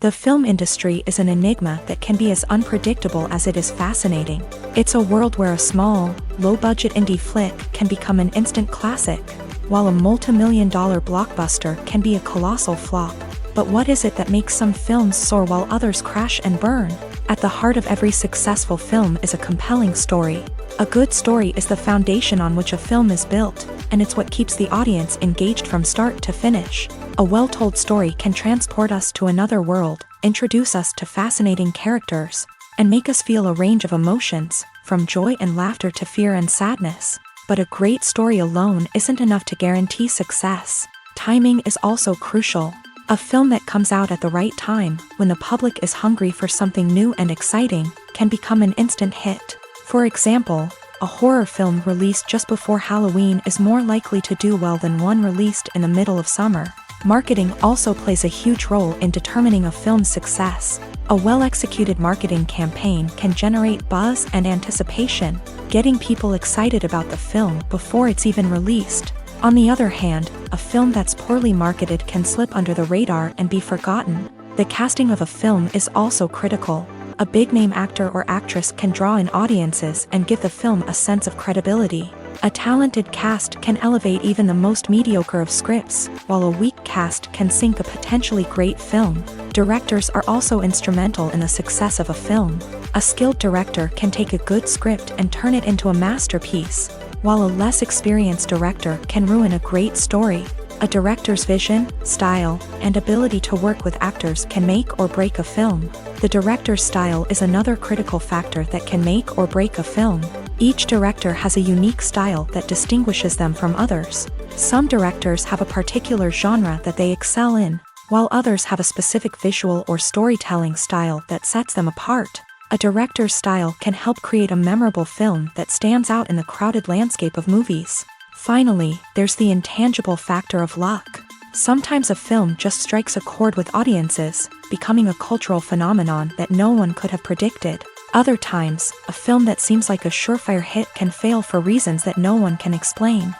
The film industry is an enigma that can be as unpredictable as it is fascinating. It's a world where a small, low-budget indie flick can become an instant classic, while a multi-million-dollar blockbuster can be a colossal flop. But what is it that makes some films soar while others crash and burn? At the heart of every successful film is a compelling story. A good story is the foundation on which a film is built, and it's what keeps the audience engaged from start to finish. A well-told story can transport us to another world, introduce us to fascinating characters, and make us feel a range of emotions, from joy and laughter to fear and sadness. But a great story alone isn't enough to guarantee success. Timing is also crucial. A film that comes out at the right time, when the public is hungry for something new and exciting, can become an instant hit. For example, a horror film released just before Halloween is more likely to do well than one released in the middle of summer. Marketing also plays a huge role in determining a film's success. A well-executed marketing campaign can generate buzz and anticipation, getting people excited about the film before it's even released. On the other hand, a film that's poorly marketed can slip under the radar and be forgotten. The casting of a film is also critical. A big-name actor or actress can draw in audiences and give the film a sense of credibility. A talented cast can elevate even the most mediocre of scripts, while a weak cast can sink a potentially great film. Directors are also instrumental in the success of a film. A skilled director can take a good script and turn it into a masterpiece, while a less experienced director can ruin a great story. A director's vision, style, and ability to work with actors can make or break a film. The director's style is another critical factor that can make or break a film. Each director has a unique style that distinguishes them from others. Some directors have a particular genre that they excel in, while others have a specific visual or storytelling style that sets them apart. A director's style can help create a memorable film that stands out in the crowded landscape of movies. Finally, there's the intangible factor of luck. Sometimes a film just strikes a chord with audiences, becoming a cultural phenomenon that no one could have predicted. Other times, a film that seems like a surefire hit can fail for reasons that no one can explain.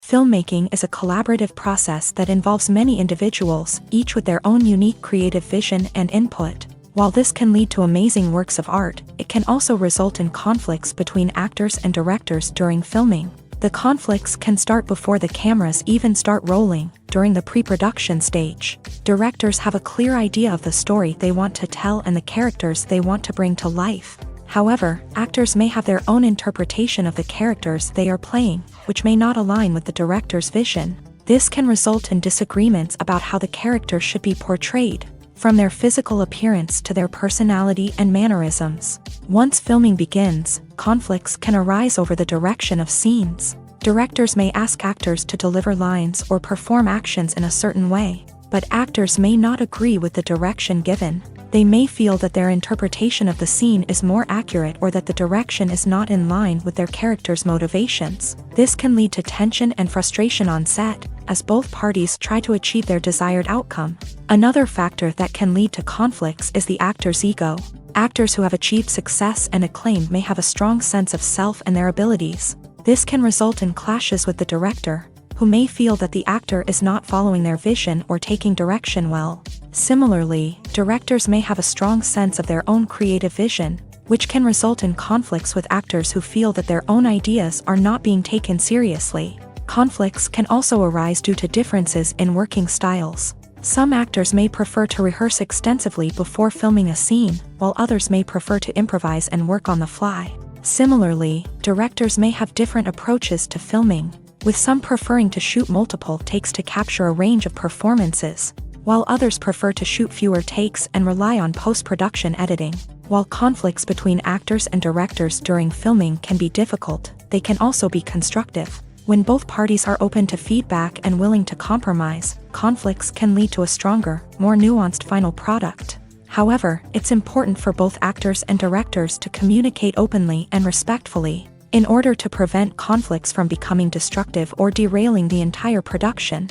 Filmmaking is a collaborative process that involves many individuals, each with their own unique creative vision and input. While this can lead to amazing works of art, it can also result in conflicts between actors and directors during filming. The conflicts can start before the cameras even start rolling, during the pre-production stage. Directors have a clear idea of the story they want to tell and the characters they want to bring to life. However, actors may have their own interpretation of the characters they are playing, which may not align with the director's vision. This can result in disagreements about how the characters should be portrayed, from their physical appearance to their personality and mannerisms. Once filming begins, conflicts can arise over the direction of scenes. Directors may ask actors to deliver lines or perform actions in a certain way, but actors may not agree with the direction given. They may feel that their interpretation of the scene is more accurate or that the direction is not in line with their character's motivations. This can lead to tension and frustration on set, as both parties try to achieve their desired outcome. Another factor that can lead to conflicts is the actor's ego. Actors who have achieved success and acclaim may have a strong sense of self and their abilities. This can result in clashes with the director, who may feel that the actor is not following their vision or taking direction well. Similarly, directors may have a strong sense of their own creative vision, which can result in conflicts with actors who feel that their own ideas are not being taken seriously. Conflicts can also arise due to differences in working styles. Some actors may prefer to rehearse extensively before filming a scene, while others may prefer to improvise and work on the fly. Similarly, directors may have different approaches to filming, with some preferring to shoot multiple takes to capture a range of performances, while others prefer to shoot fewer takes and rely on post-production editing. While conflicts between actors and directors during filming can be difficult, they can also be constructive. When both parties are open to feedback and willing to compromise, conflicts can lead to a stronger, more nuanced final product. However, it's important for both actors and directors to communicate openly and respectfully, in order to prevent conflicts from becoming destructive or derailing the entire production.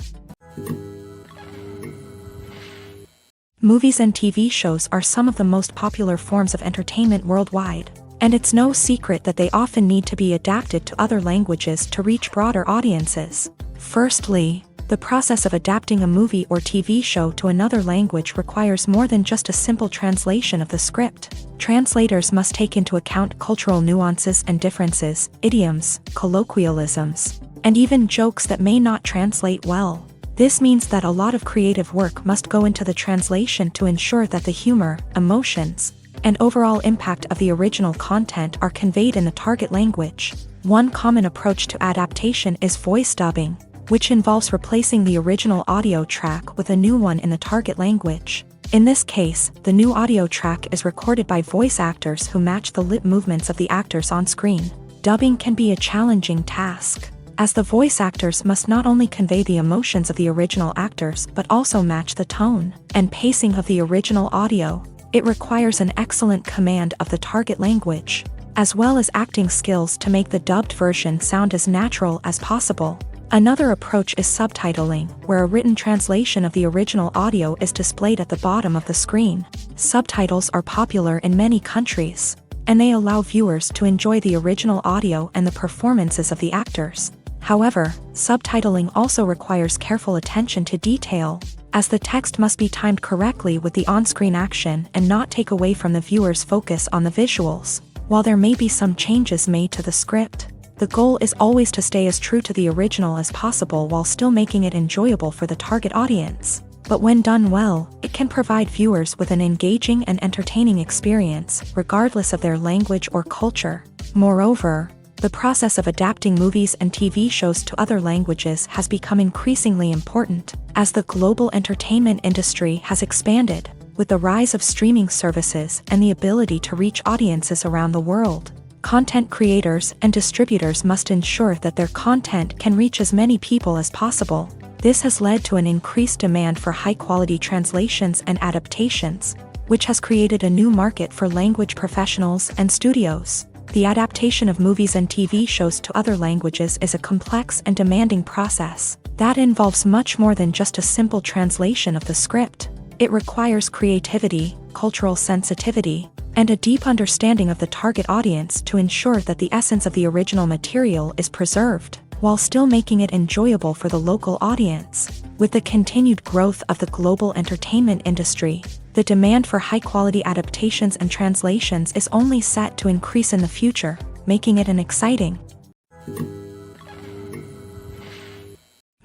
Movies and TV shows are some of the most popular forms of entertainment worldwide. And it's no secret that they often need to be adapted to other languages to reach broader audiences. Firstly, the process of adapting a movie or TV show to another language requires more than just a simple translation of the script. Translators must take into account cultural nuances and differences, idioms, colloquialisms, and even jokes that may not translate well. This means that a lot of creative work must go into the translation to ensure that the humor, emotions, and overall impact of the original content are conveyed in the target language. One common approach to adaptation is voice dubbing, which involves replacing the original audio track with a new one in the target language. In this case, the new audio track is recorded by voice actors who match the lip movements of the actors on screen. Dubbing can be a challenging task, as the voice actors must not only convey the emotions of the original actors but also match the tone and pacing of the original audio. It requires an excellent command of the target language, as well as acting skills to make the dubbed version sound as natural as possible. Another approach is subtitling, where a written translation of the original audio is displayed at the bottom of the screen. Subtitles are popular in many countries, and they allow viewers to enjoy the original audio and the performances of the actors. However, subtitling also requires careful attention to detail, as the text must be timed correctly with the on-screen action and not take away from the viewer's focus on the visuals. While there may be some changes made to the script, the goal is always to stay as true to the original as possible while still making it enjoyable for the target audience. But when done well, it can provide viewers with an engaging and entertaining experience, regardless of their language or culture. Moreover, the process of adapting movies and TV shows to other languages has become increasingly important, as the global entertainment industry has expanded, with the rise of streaming services and the ability to reach audiences around the world. Content creators and distributors must ensure that their content can reach as many people as possible. This has led to an increased demand for high-quality translations and adaptations, which has created a new market for language professionals and studios. The adaptation of movies and TV shows to other languages is a complex and demanding process that involves much more than just a simple translation of the script. It requires creativity, cultural sensitivity, and a deep understanding of the target audience to ensure that the essence of the original material is preserved, while still making it enjoyable for the local audience. With the continued growth of the global entertainment industry, the demand for high-quality adaptations and translations is only set to increase in the future, making it an exciting.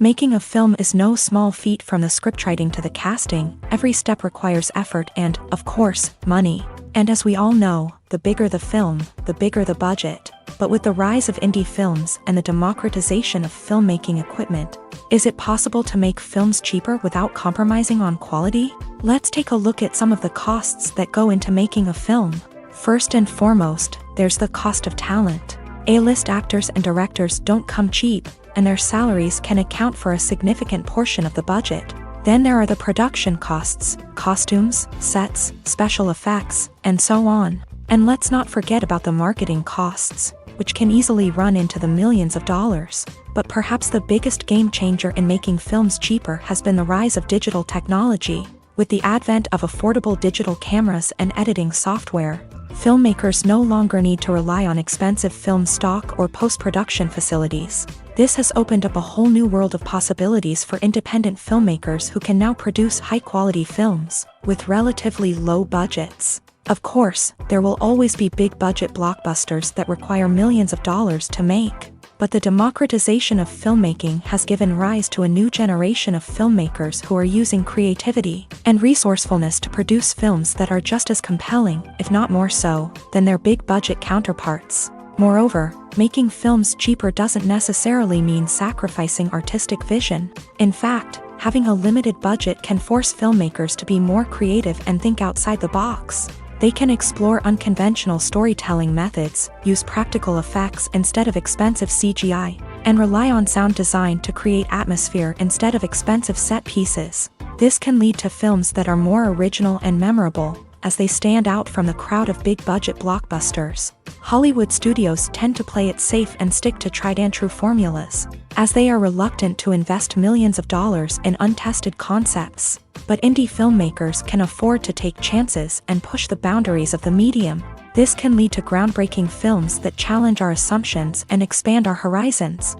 Making a film is no small feat. From the scriptwriting to the casting, every step requires effort and, of course, money. And as we all know, the bigger the film, the bigger the budget. But with the rise of indie films and the democratization of filmmaking equipment, is it possible to make films cheaper without compromising on quality? Let's take a look at some of the costs that go into making a film. First and foremost, there's the cost of talent. A-list actors and directors don't come cheap, and their salaries can account for a significant portion of the budget. Then there are the production costs, costumes, sets, special effects, and so on. And let's not forget about the marketing costs, which can easily run into the millions of dollars. But perhaps the biggest game changer in making films cheaper has been the rise of digital technology. With the advent of affordable digital cameras and editing software, filmmakers no longer need to rely on expensive film stock or post-production facilities. This has opened up a whole new world of possibilities for independent filmmakers who can now produce high-quality films with relatively low budgets. Of course, there will always be big-budget blockbusters that require millions of dollars to make. But the democratization of filmmaking has given rise to a new generation of filmmakers who are using creativity and resourcefulness to produce films that are just as compelling, if not more so, than their big-budget counterparts. Moreover, making films cheaper doesn't necessarily mean sacrificing artistic vision. In fact, having a limited budget can force filmmakers to be more creative and think outside the box. They can explore unconventional storytelling methods, use practical effects instead of expensive CGI, and rely on sound design to create atmosphere instead of expensive set pieces. This can lead to films that are more original and memorable, as they stand out from the crowd of big-budget blockbusters. Hollywood studios tend to play it safe and stick to tried-and-true formulas, as they are reluctant to invest millions of dollars in untested concepts. But indie filmmakers can afford to take chances and push the boundaries of the medium. This can lead to groundbreaking films that challenge our assumptions and expand our horizons.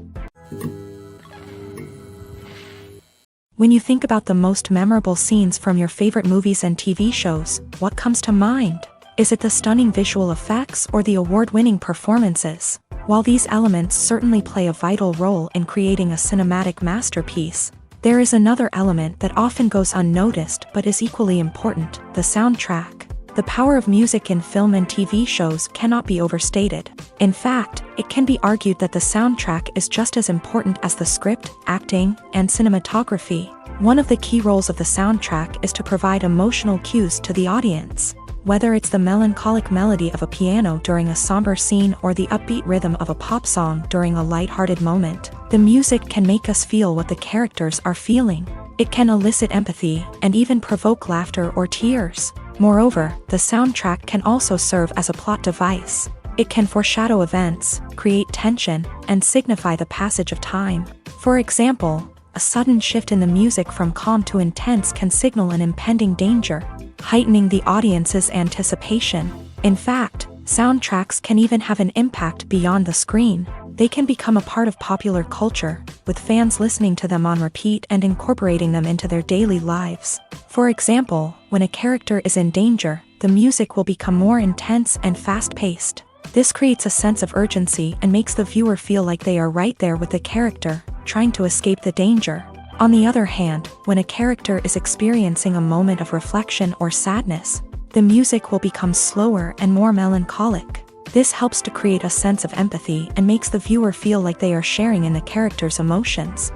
When you think about the most memorable scenes from your favorite movies and TV shows, what comes to mind? Is it the stunning visual effects or the award-winning performances? While these elements certainly play a vital role in creating a cinematic masterpiece, there is another element that often goes unnoticed but is equally important: the soundtrack. The power of music in film and TV shows cannot be overstated. In fact, it can be argued that the soundtrack is just as important as the script, acting, and cinematography. One of the key roles of the soundtrack is to provide emotional cues to the audience. Whether it's the melancholic melody of a piano during a somber scene or the upbeat rhythm of a pop song during a lighthearted moment, the music can make us feel what the characters are feeling. It can elicit empathy and even provoke laughter or tears. Moreover, the soundtrack can also serve as a plot device. It can foreshadow events, create tension, and signify the passage of time. For example, a sudden shift in the music from calm to intense can signal an impending danger, heightening the audience's anticipation. In fact, soundtracks can even have an impact beyond the screen. They can become a part of popular culture, with fans listening to them on repeat and incorporating them into their daily lives. For example, when a character is in danger, the music will become more intense and fast-paced. This creates a sense of urgency and makes the viewer feel like they are right there with the character, trying to escape the danger. On the other hand, when a character is experiencing a moment of reflection or sadness, the music will become slower and more melancholic. This helps to create a sense of empathy and makes the viewer feel like they are sharing in the character's emotions.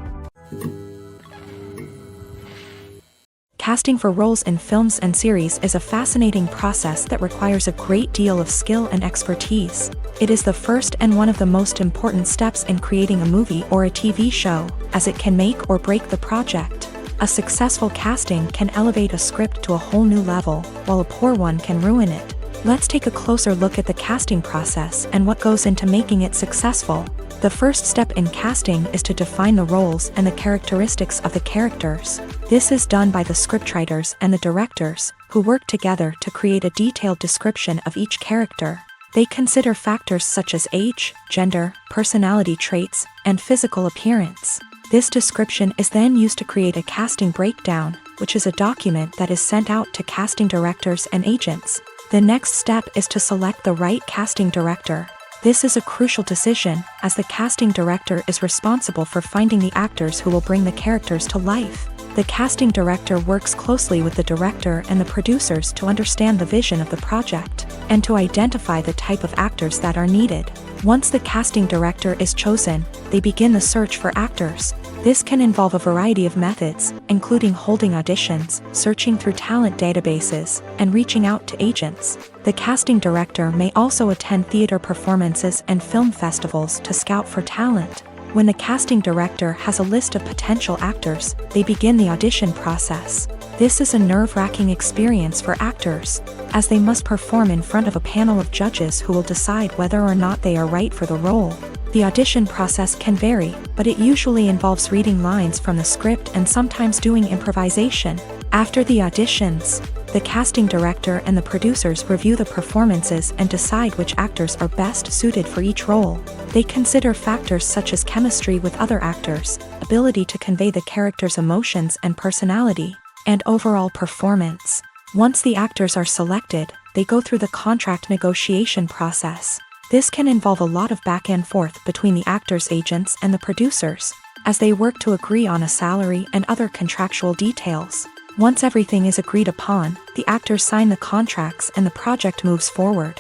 Casting for roles in films and series is a fascinating process that requires a great deal of skill and expertise. It is the first and one of the most important steps in creating a movie or a TV show, as it can make or break the project. A successful casting can elevate a script to a whole new level, while a poor one can ruin it. Let's take a closer look at the casting process and what goes into making it successful. The first step in casting is to define the roles and the characteristics of the characters. This is done by the scriptwriters and the directors, who work together to create a detailed description of each character. They consider factors such as age, gender, personality traits, and physical appearance. This description is then used to create a casting breakdown, which is a document that is sent out to casting directors and agents. The next step is to select the right casting director. This is a crucial decision, as the casting director is responsible for finding the actors who will bring the characters to life. The casting director works closely with the director and the producers to understand the vision of the project, and to identify the type of actors that are needed. Once the casting director is chosen, they begin the search for actors. This can involve a variety of methods, including holding auditions, searching through talent databases, and reaching out to agents. The casting director may also attend theater performances and film festivals to scout for talent. When the casting director has a list of potential actors, they begin the audition process. This is a nerve-wracking experience for actors, as they must perform in front of a panel of judges who will decide whether or not they are right for the role. The audition process can vary, but it usually involves reading lines from the script and sometimes doing improvisation. After the auditions, the casting director and the producers review the performances and decide which actors are best suited for each role. They consider factors such as chemistry with other actors, ability to convey the character's emotions and personality, and overall performance. Once the actors are selected, they go through the contract negotiation process. This can involve a lot of back and forth between the actors' agents and the producers, as they work to agree on a salary and other contractual details. Once everything is agreed upon, the actors sign the contracts and the project moves forward.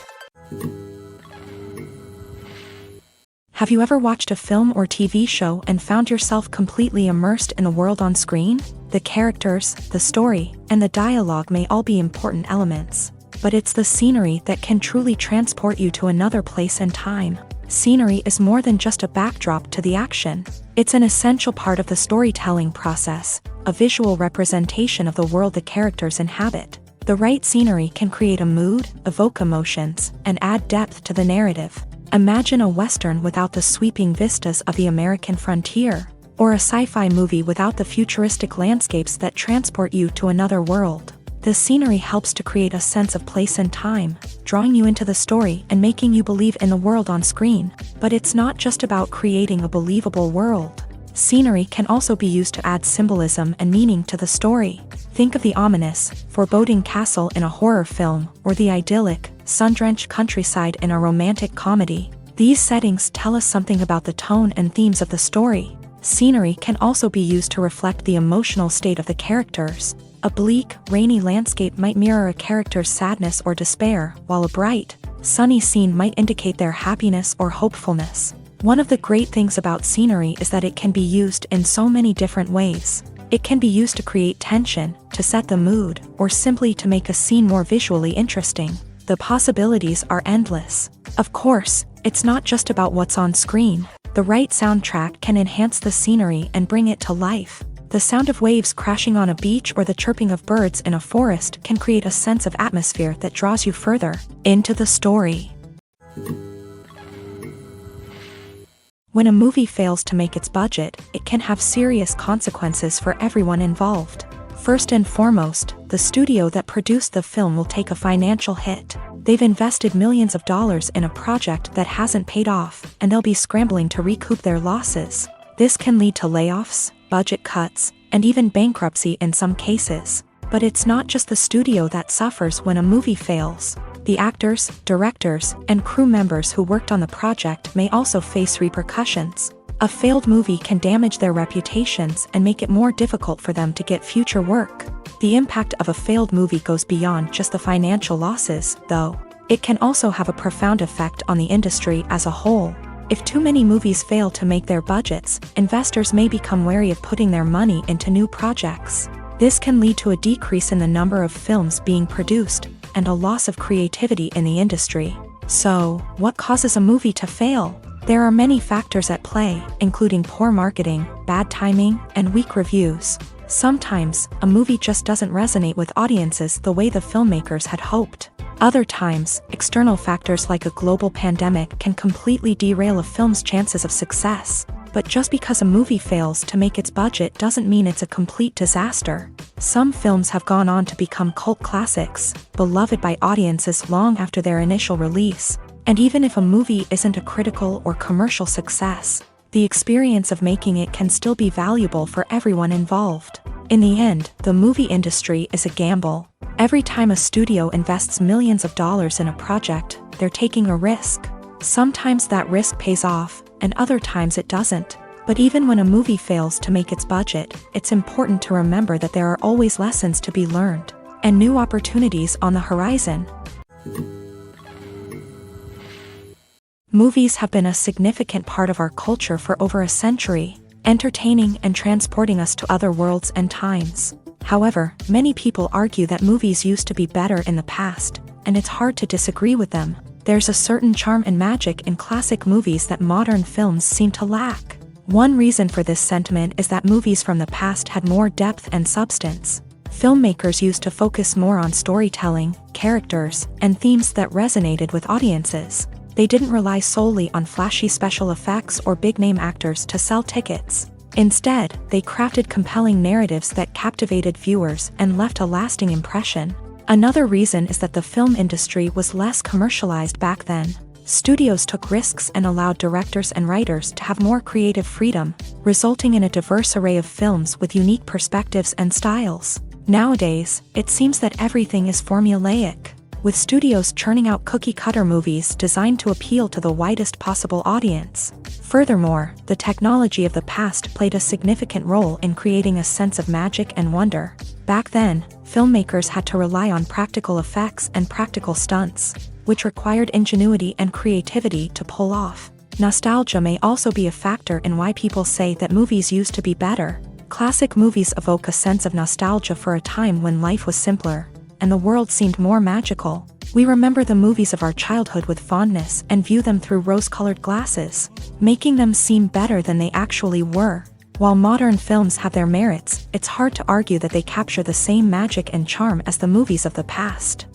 Have you ever watched a film or TV show and found yourself completely immersed in the world on screen? The characters, the story, and the dialogue may all be important elements, but it's the scenery that can truly transport you to another place and time. Scenery is more than just a backdrop to the action. It's an essential part of the storytelling process, a visual representation of the world the characters inhabit. The right scenery can create a mood, evoke emotions, and add depth to the narrative. Imagine a Western without the sweeping vistas of the American frontier, or a sci-fi movie without the futuristic landscapes that transport you to another world. The scenery helps to create a sense of place and time, drawing you into the story and making you believe in the world on screen. But it's not just about creating a believable world. Scenery can also be used to add symbolism and meaning to the story. Think of the ominous, foreboding castle in a horror film, or the idyllic, sun-drenched countryside in a romantic comedy. These settings tell us something about the tone and themes of the story. Scenery can also be used to reflect the emotional state of the characters. A bleak, rainy landscape might mirror a character's sadness or despair, while a bright, sunny scene might indicate their happiness or hopefulness. One of the great things about scenery is that it can be used in so many different ways. It can be used to create tension, to set the mood, or simply to make a scene more visually interesting. The possibilities are endless. Of course, it's not just about what's on screen. The right soundtrack can enhance the scenery and bring it to life. The sound of waves crashing on a beach or the chirping of birds in a forest can create a sense of atmosphere that draws you further into the story. When a movie fails to make its budget, it can have serious consequences for everyone involved. First and foremost, the studio that produced the film will take a financial hit. They've invested millions of dollars in a project that hasn't paid off, and they'll be scrambling to recoup their losses. This can lead to layoffs, budget cuts, and even bankruptcy in some cases. But it's not just the studio that suffers when a movie fails. The actors, directors, and crew members who worked on the project may also face repercussions. A failed movie can damage their reputations and make it more difficult for them to get future work. The impact of a failed movie goes beyond just the financial losses, though. It can also have a profound effect on the industry as a whole. If too many movies fail to make their budgets, investors may become wary of putting their money into new projects. This can lead to a decrease in the number of films being produced, and a loss of creativity in the industry. So, what causes a movie to fail? There are many factors at play, including poor marketing, bad timing, and weak reviews. Sometimes, a movie just doesn't resonate with audiences the way the filmmakers had hoped. Other times, external factors like a global pandemic can completely derail a film's chances of success. But just because a movie fails to make its budget doesn't mean it's a complete disaster. Some films have gone on to become cult classics, beloved by audiences long after their initial release. And even if a movie isn't a critical or commercial success, the experience of making it can still be valuable for everyone involved. In the end, the movie industry is a gamble. Every time a studio invests millions of dollars in a project, they're taking a risk. Sometimes that risk pays off, and other times it doesn't. But even when a movie fails to make its budget, it's important to remember that there are always lessons to be learned, and new opportunities on the horizon. Movies have been a significant part of our culture for over a century, entertaining and transporting us to other worlds and times. However, many people argue that movies used to be better in the past, and it's hard to disagree with them. There's a certain charm and magic in classic movies that modern films seem to lack. One reason for this sentiment is that movies from the past had more depth and substance. Filmmakers used to focus more on storytelling, characters, and themes that resonated with audiences. They didn't rely solely on flashy special effects or big-name actors to sell tickets. Instead, they crafted compelling narratives that captivated viewers and left a lasting impression. Another reason is that the film industry was less commercialized back then. Studios took risks and allowed directors and writers to have more creative freedom, resulting in a diverse array of films with unique perspectives and styles. Nowadays, it seems that everything is formulaic, with studios churning out cookie-cutter movies designed to appeal to the widest possible audience. Furthermore, the technology of the past played a significant role in creating a sense of magic and wonder. Back then, filmmakers had to rely on practical effects and practical stunts, which required ingenuity and creativity to pull off. Nostalgia may also be a factor in why people say that movies used to be better. Classic movies evoke a sense of nostalgia for a time when life was simpler, and the world seemed more magical. We remember the movies of our childhood with fondness and view them through rose-colored glasses, making them seem better than they actually were. While modern films have their merits, it's hard to argue that they capture the same magic and charm as the movies of the past.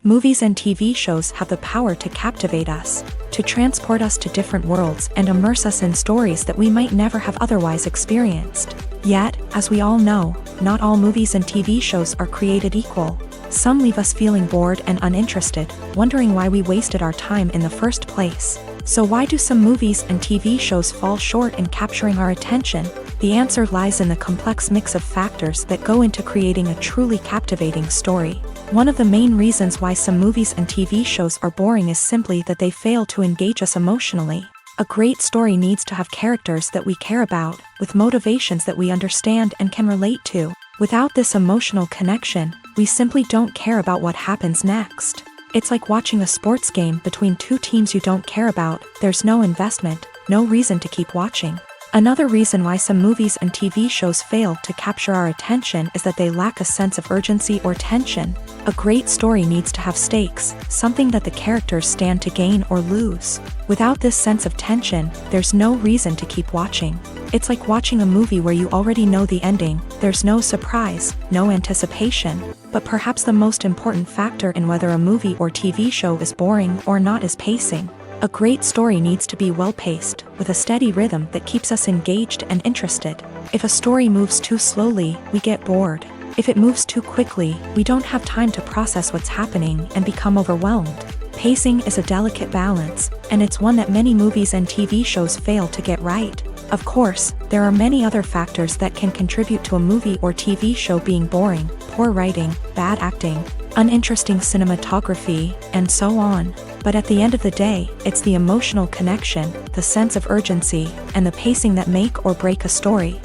Movies and TV shows have the power to captivate us, to transport us to different worlds and immerse us in stories that we might never have otherwise experienced. Yet, as we all know, not all movies and TV shows are created equal. Some leave us feeling bored and uninterested, wondering why we wasted our time in the first place. So why do some movies and TV shows fall short in capturing our attention? The answer lies in the complex mix of factors that go into creating a truly captivating story. One of the main reasons why some movies and TV shows are boring is simply that they fail to engage us emotionally. A great story needs to have characters that we care about, with motivations that we understand and can relate to. Without this emotional connection, we simply don't care about what happens next. It's like watching a sports game between two teams you don't care about. There's no investment, no reason to keep watching. Another reason why some movies and TV shows fail to capture our attention is that they lack a sense of urgency or tension. A great story needs to have stakes, something that the characters stand to gain or lose. Without this sense of tension, there's no reason to keep watching. It's like watching a movie where you already know the ending. There's no surprise, no anticipation. But perhaps the most important factor in whether a movie or TV show is boring or not is pacing. A great story needs to be well-paced, with a steady rhythm that keeps us engaged and interested. If a story moves too slowly, we get bored. If it moves too quickly, we don't have time to process what's happening and become overwhelmed. Pacing is a delicate balance, and it's one that many movies and TV shows fail to get right. Of course, there are many other factors that can contribute to a movie or TV show being boring: poor writing, bad acting, uninteresting cinematography, and so on. But at the end of the day, it's the emotional connection, the sense of urgency, and the pacing that make or break a story.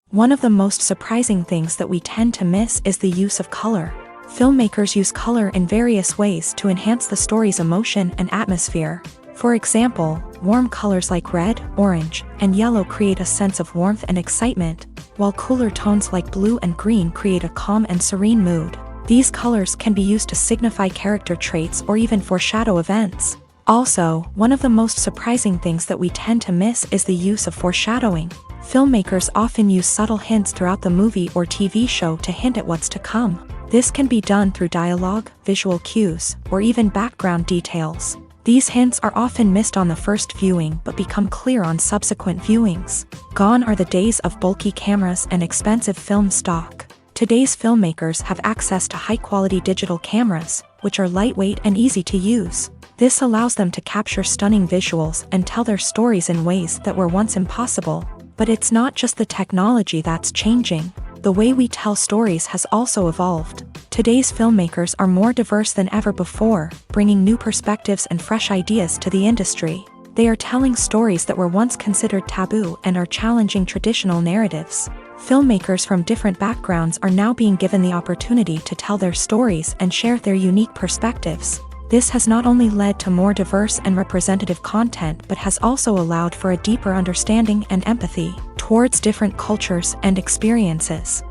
One of the most surprising things that we tend to miss is the use of color. Filmmakers use color in various ways to enhance the story's emotion and atmosphere. For example, warm colors like red, orange, and yellow create a sense of warmth and excitement, while cooler tones like blue and green create a calm and serene mood. These colors can be used to signify character traits or even foreshadow events. Also, one of the most surprising things that we tend to miss is the use of foreshadowing. Filmmakers often use subtle hints throughout the movie or TV show to hint at what's to come. This can be done through dialogue, visual cues, or even background details. These hints are often missed on the first viewing but become clear on subsequent viewings. Gone are the days of bulky cameras and expensive film stock. Today's filmmakers have access to high-quality digital cameras, which are lightweight and easy to use. This allows them to capture stunning visuals and tell their stories in ways that were once impossible. But it's not just the technology that's changing. The way we tell stories has also evolved. Today's filmmakers are more diverse than ever before, bringing new perspectives and fresh ideas to the industry. They are telling stories that were once considered taboo and are challenging traditional narratives. Filmmakers from different backgrounds are now being given the opportunity to tell their stories and share their unique perspectives. This has not only led to more diverse and representative content but has also allowed for a deeper understanding and empathy towards different cultures and experiences.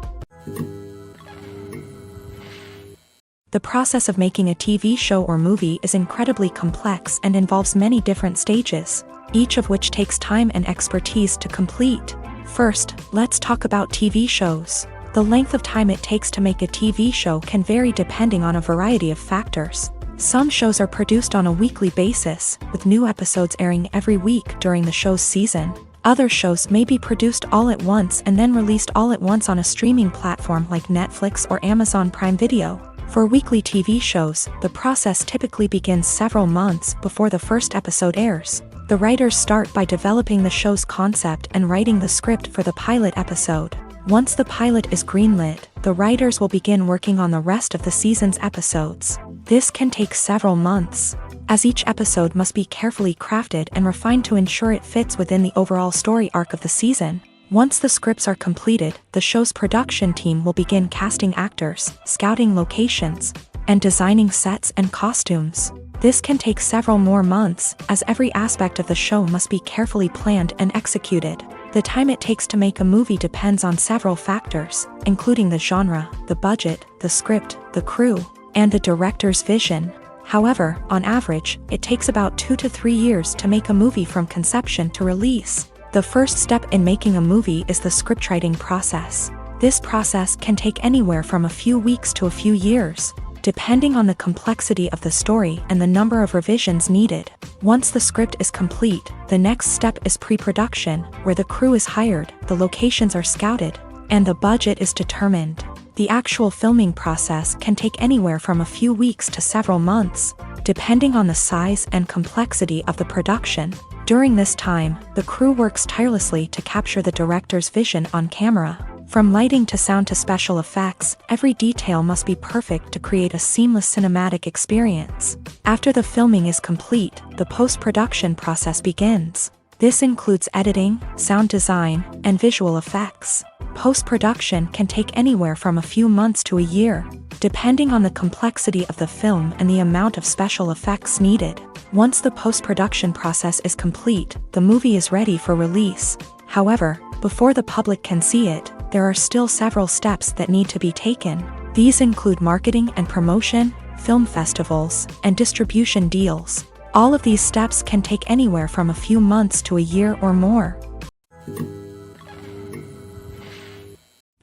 The process of making a TV show or movie is incredibly complex and involves many different stages, each of which takes time and expertise to complete. First, let's talk about TV shows. The length of time it takes to make a TV show can vary depending on a variety of factors. Some shows are produced on a weekly basis, with new episodes airing every week during the show's season. Other shows may be produced all at once and then released all at once on a streaming platform like Netflix or Amazon Prime Video. For weekly TV shows, the process typically begins several months before the first episode airs. The writers start by developing the show's concept and writing the script for the pilot episode. Once the pilot is greenlit, the writers will begin working on the rest of the season's episodes. This can take several months, as each episode must be carefully crafted and refined to ensure it fits within the overall story arc of the season. Once the scripts are completed, the show's production team will begin casting actors, scouting locations, and designing sets and costumes. This can take several more months, as every aspect of the show must be carefully planned and executed. The time it takes to make a movie depends on several factors, including the genre, the budget, the script, the crew, and the director's vision. However, on average, it takes about 2 to 3 years to make a movie from conception to release. The first step in making a movie is the scriptwriting process. This process can take anywhere from a few weeks to a few years, depending on the complexity of the story and the number of revisions needed. Once the script is complete, the next step is pre-production, where the crew is hired, the locations are scouted, and the budget is determined. The actual filming process can take anywhere from a few weeks to several months, depending on the size and complexity of the production. During this time, the crew works tirelessly to capture the director's vision on camera. From lighting to sound to special effects, every detail must be perfect to create a seamless cinematic experience. After the filming is complete, the post-production process begins. This includes editing, sound design, and visual effects. Post-production can take anywhere from a few months to a year, depending on the complexity of the film and the amount of special effects needed. Once the post-production process is complete, the movie is ready for release. However, before the public can see it, there are still several steps that need to be taken. These include marketing and promotion, film festivals, and distribution deals. All of these steps can take anywhere from a few months to a year or more.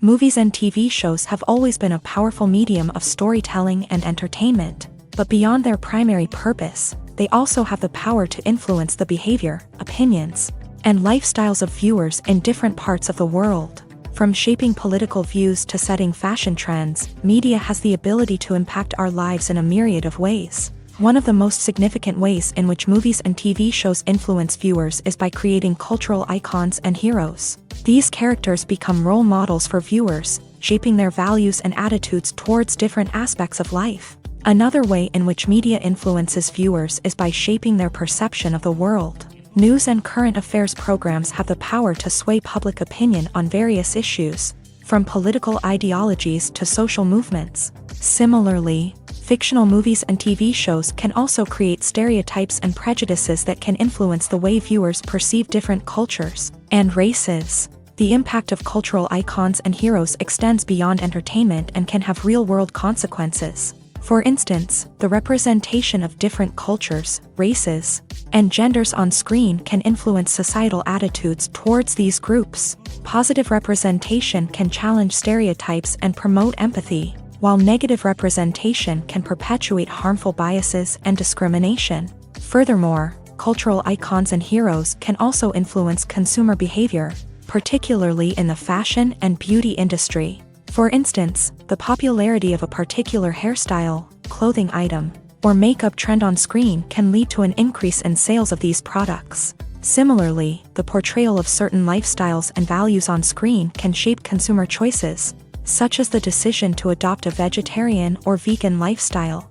Movies and TV shows have always been a powerful medium of storytelling and entertainment, but beyond their primary purpose, they also have the power to influence the behavior, opinions, and lifestyles of viewers in different parts of the world. From shaping political views to setting fashion trends, media has the ability to impact our lives in a myriad of ways. One of the most significant ways in which movies and TV shows influence viewers is by creating cultural icons and heroes. These characters become role models for viewers, shaping their values and attitudes towards different aspects of life. Another way in which media influences viewers is by shaping their perception of the world. News and current affairs programs have the power to sway public opinion on various issues, from political ideologies to social movements. Similarly, fictional movies and TV shows can also create stereotypes and prejudices that can influence the way viewers perceive different cultures and races. The impact of cultural icons and heroes extends beyond entertainment and can have real-world consequences. For instance, the representation of different cultures, races, and genders on screen can influence societal attitudes towards these groups. Positive representation can challenge stereotypes and promote empathy, while negative representation can perpetuate harmful biases and discrimination. Furthermore, cultural icons and heroes can also influence consumer behavior, particularly in the fashion and beauty industry. For instance, the popularity of a particular hairstyle, clothing item, or makeup trend on screen can lead to an increase in sales of these products. Similarly, the portrayal of certain lifestyles and values on screen can shape consumer choices, such as the decision to adopt a vegetarian or vegan lifestyle.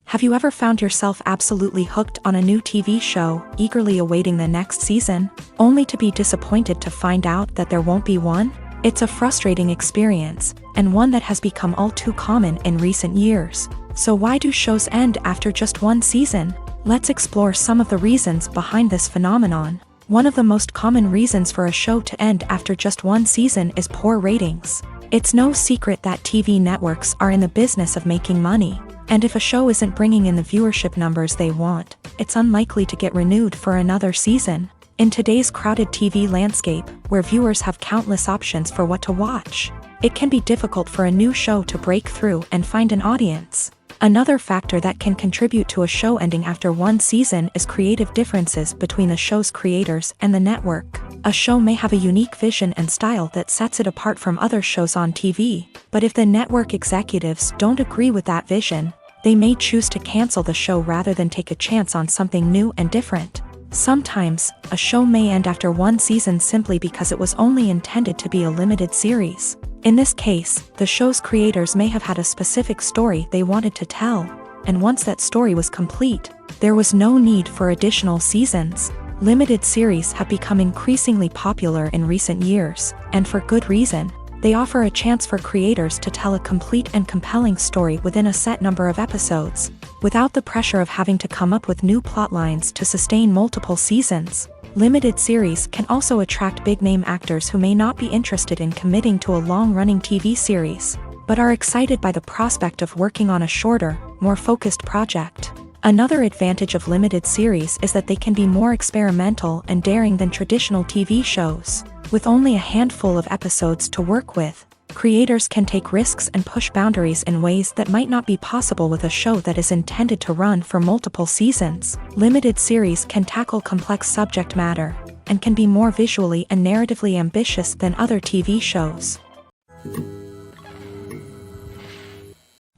Have you ever found yourself absolutely hooked on a new TV show, eagerly awaiting the next season, only to be disappointed to find out that there won't be one? It's a frustrating experience, and one that has become all too common in recent years. So why do shows end after just one season? Let's explore some of the reasons behind this phenomenon. One of the most common reasons for a show to end after just one season is poor ratings. It's no secret that TV networks are in the business of making money. And if a show isn't bringing in the viewership numbers they want, it's unlikely to get renewed for another season. In today's crowded TV landscape, where viewers have countless options for what to watch, it can be difficult for a new show to break through and find an audience. Another factor that can contribute to a show ending after one season is creative differences between the show's creators and the network. A show may have a unique vision and style that sets it apart from other shows on TV, but if the network executives don't agree with that vision, they may choose to cancel the show rather than take a chance on something new and different. Sometimes, a show may end after one season simply because it was only intended to be a limited series. In this case, the show's creators may have had a specific story they wanted to tell, and once that story was complete, there was no need for additional seasons. Limited series have become increasingly popular in recent years, and for good reason. They offer a chance for creators to tell a complete and compelling story within a set number of episodes, without the pressure of having to come up with new plotlines to sustain multiple seasons. Limited series can also attract big-name actors who may not be interested in committing to a long-running TV series, but are excited by the prospect of working on a shorter, more focused project. Another advantage of limited series is that they can be more experimental and daring than traditional TV shows. With only a handful of episodes to work with, Creators can take risks and push boundaries in ways that might not be possible with a show that is intended to run for multiple seasons. Limited series can tackle complex subject matter and can be more visually and narratively ambitious than other TV shows.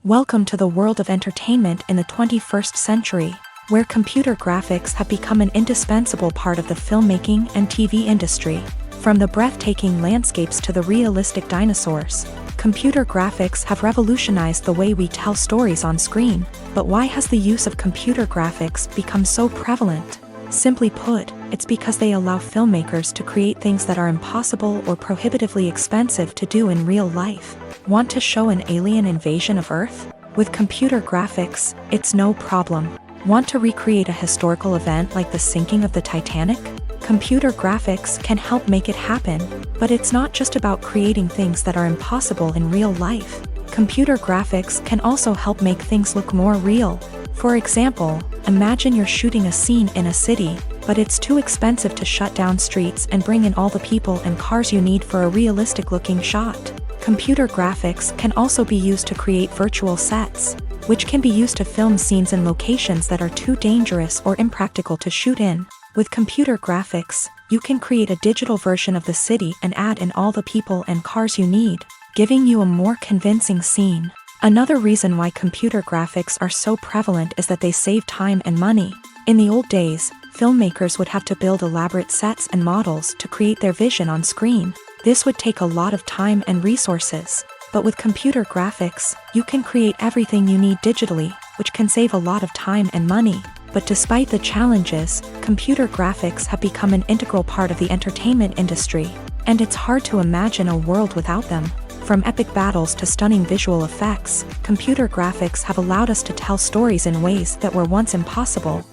Welcome to the world of entertainment in the 21st century, where computer graphics have become an indispensable part of the filmmaking and TV industry. From the breathtaking landscapes to the realistic dinosaurs, computer graphics have revolutionized the way we tell stories on screen. But why has the use of computer graphics become so prevalent? Simply put, it's because they allow filmmakers to create things that are impossible or prohibitively expensive to do in real life. Want to show an alien invasion of Earth? With computer graphics, it's no problem. Want to recreate a historical event like the sinking of the Titanic? Computer graphics can help make it happen, but it's not just about creating things that are impossible in real life. Computer graphics can also help make things look more real. For example, imagine you're shooting a scene in a city, but it's too expensive to shut down streets and bring in all the people and cars you need for a realistic-looking shot. Computer graphics can also be used to create virtual sets, which can be used to film scenes in locations that are too dangerous or impractical to shoot in. With computer graphics, you can create a digital version of the city and add in all the people and cars you need, giving you a more convincing scene. Another reason why computer graphics are so prevalent is that they save time and money. In the old days, filmmakers would have to build elaborate sets and models to create their vision on screen. This would take a lot of time and resources. But with computer graphics, you can create everything you need digitally, which can save a lot of time and money. But despite the challenges, computer graphics have become an integral part of the entertainment industry, and it's hard to imagine a world without them. From epic battles to stunning visual effects, computer graphics have allowed us to tell stories in ways that were once impossible.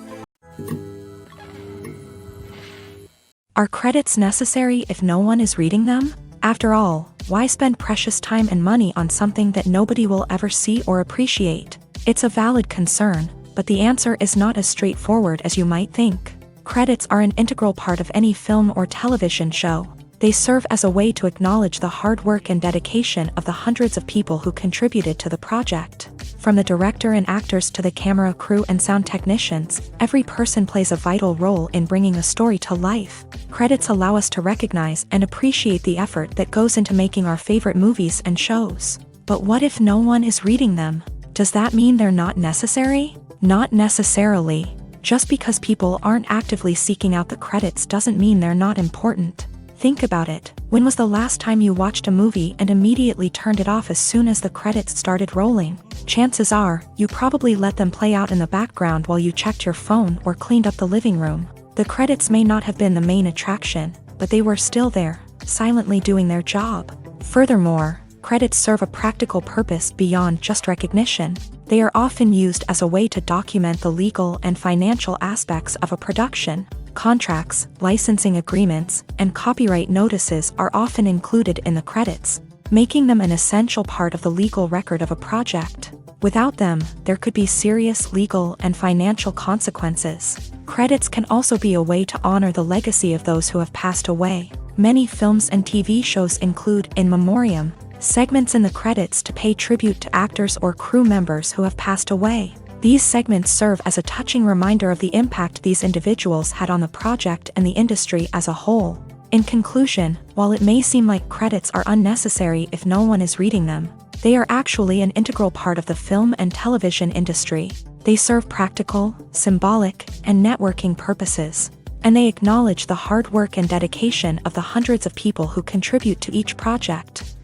Are credits necessary if no one is reading them? After all, why spend precious time and money on something that nobody will ever see or appreciate? It's a valid concern, but the answer is not as straightforward as you might think. Credits are an integral part of any film or television show. They serve as a way to acknowledge the hard work and dedication of the hundreds of people who contributed to the project. From the director and actors to the camera crew and sound technicians, every person plays a vital role in bringing a story to life. Credits allow us to recognize and appreciate the effort that goes into making our favorite movies and shows. But what if no one is reading them? Does that mean they're not necessary? Not necessarily. Just because people aren't actively seeking out the credits doesn't mean they're not important. Think about it. When was the last time you watched a movie and immediately turned it off as soon as the credits started rolling? Chances are, you probably let them play out in the background while you checked your phone or cleaned up the living room. The credits may not have been the main attraction, but they were still there, silently doing their job. Furthermore, credits serve a practical purpose beyond just recognition. They are often used as a way to document the legal and financial aspects of a production. Contracts, licensing agreements, and copyright notices are often included in the credits, making them an essential part of the legal record of a project. Without them, there could be serious legal and financial consequences. Credits can also be a way to honor the legacy of those who have passed away. Many films and TV shows include in memoriam segments in the credits to pay tribute to actors or crew members who have passed away. These segments serve as a touching reminder of the impact these individuals had on the project and the industry as a whole. In conclusion, while it may seem like credits are unnecessary if no one is reading them, they are actually an integral part of the film and television industry. They serve practical, symbolic, and networking purposes, and they acknowledge the hard work and dedication of the hundreds of people who contribute to each project.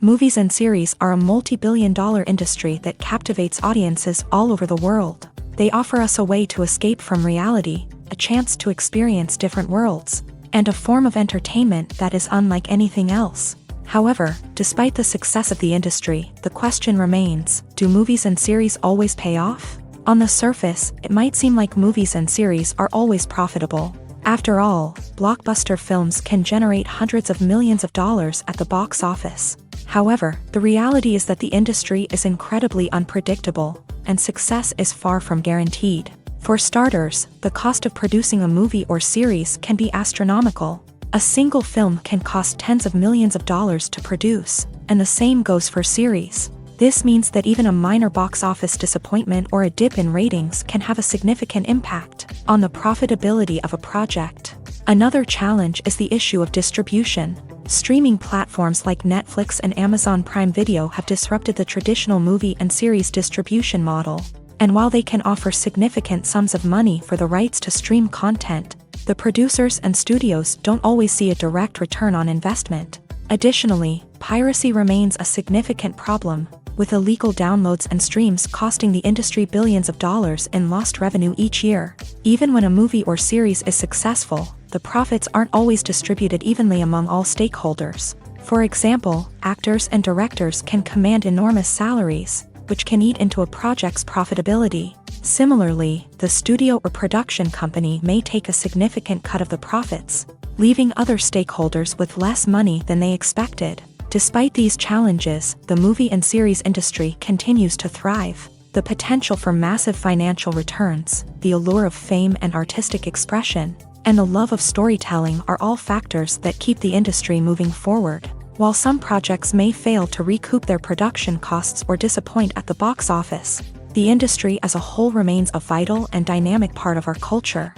Movies and series are a multi-billion-dollar industry that captivates audiences all over the world. They offer us a way to escape from reality, a chance to experience different worlds, and a form of entertainment that is unlike anything else. However, despite the success of the industry, the question remains, do movies and series always pay off? On the surface, it might seem like movies and series are always profitable. After all, blockbuster films can generate hundreds of millions of dollars at the box office. However, the reality is that the industry is incredibly unpredictable, and success is far from guaranteed. For starters, the cost of producing a movie or series can be astronomical. A single film can cost tens of millions of dollars to produce, and the same goes for series. This means that even a minor box office disappointment or a dip in ratings can have a significant impact on the profitability of a project. Another challenge is the issue of distribution. Streaming platforms like Netflix and Amazon Prime Video have disrupted the traditional movie and series distribution model. And while they can offer significant sums of money for the rights to stream content, the producers and studios don't always see a direct return on investment. Additionally, piracy remains a significant problem, with illegal downloads and streams costing the industry billions of dollars in lost revenue each year. Even when a movie or series is successful, the profits aren't always distributed evenly among all stakeholders. For example, actors and directors can command enormous salaries, which can eat into a project's profitability. Similarly, the studio or production company may take a significant cut of the profits, leaving other stakeholders with less money than they expected. Despite these challenges, the movie and series industry continues to thrive. The potential for massive financial returns, the allure of fame and artistic expression, and the love of storytelling are all factors that keep the industry moving forward. While some projects may fail to recoup their production costs or disappoint at the box office, the industry as a whole remains a vital and dynamic part of our culture.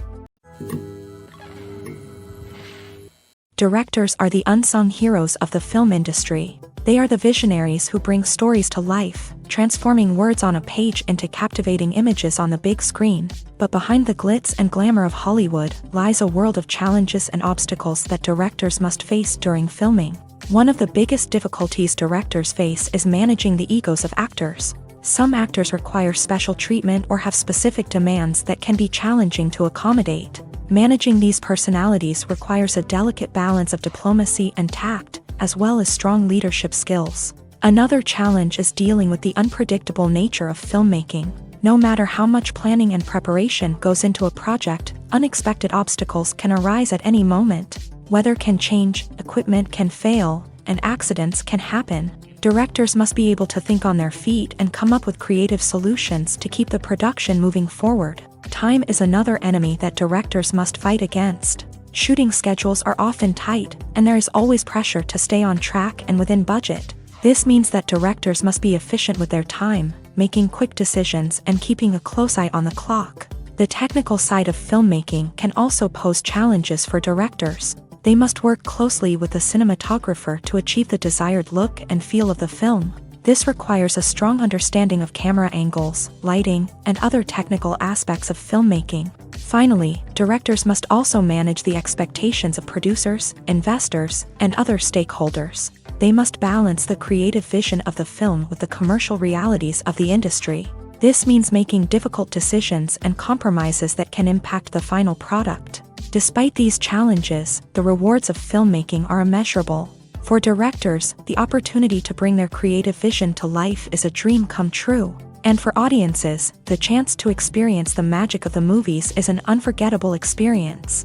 Directors are the unsung heroes of the film industry. They are the visionaries who bring stories to life, transforming words on a page into captivating images on the big screen. But behind the glitz and glamour of Hollywood lies a world of challenges and obstacles that directors must face during filming. One of the biggest difficulties directors face is managing the egos of actors. Some actors require special treatment or have specific demands that can be challenging to accommodate. Managing these personalities requires a delicate balance of diplomacy and tact, as well as strong leadership skills. Another challenge is dealing with the unpredictable nature of filmmaking. No matter how much planning and preparation goes into a project, unexpected obstacles can arise at any moment. Weather can change, equipment can fail, and accidents can happen. Directors must be able to think on their feet and come up with creative solutions to keep the production moving forward. Time is another enemy that directors must fight against. Shooting schedules are often tight, and there is always pressure to stay on track and within budget. This means that directors must be efficient with their time, making quick decisions and keeping a close eye on the clock. The technical side of filmmaking can also pose challenges for directors. They must work closely with the cinematographer to achieve the desired look and feel of the film. This requires a strong understanding of camera angles, lighting, and other technical aspects of filmmaking. Finally, directors must also manage the expectations of producers, investors, and other stakeholders. They must balance the creative vision of the film with the commercial realities of the industry. This means making difficult decisions and compromises that can impact the final product. Despite these challenges, the rewards of filmmaking are immeasurable. For directors, the opportunity to bring their creative vision to life is a dream come true. And for audiences, the chance to experience the magic of the movies is an unforgettable experience.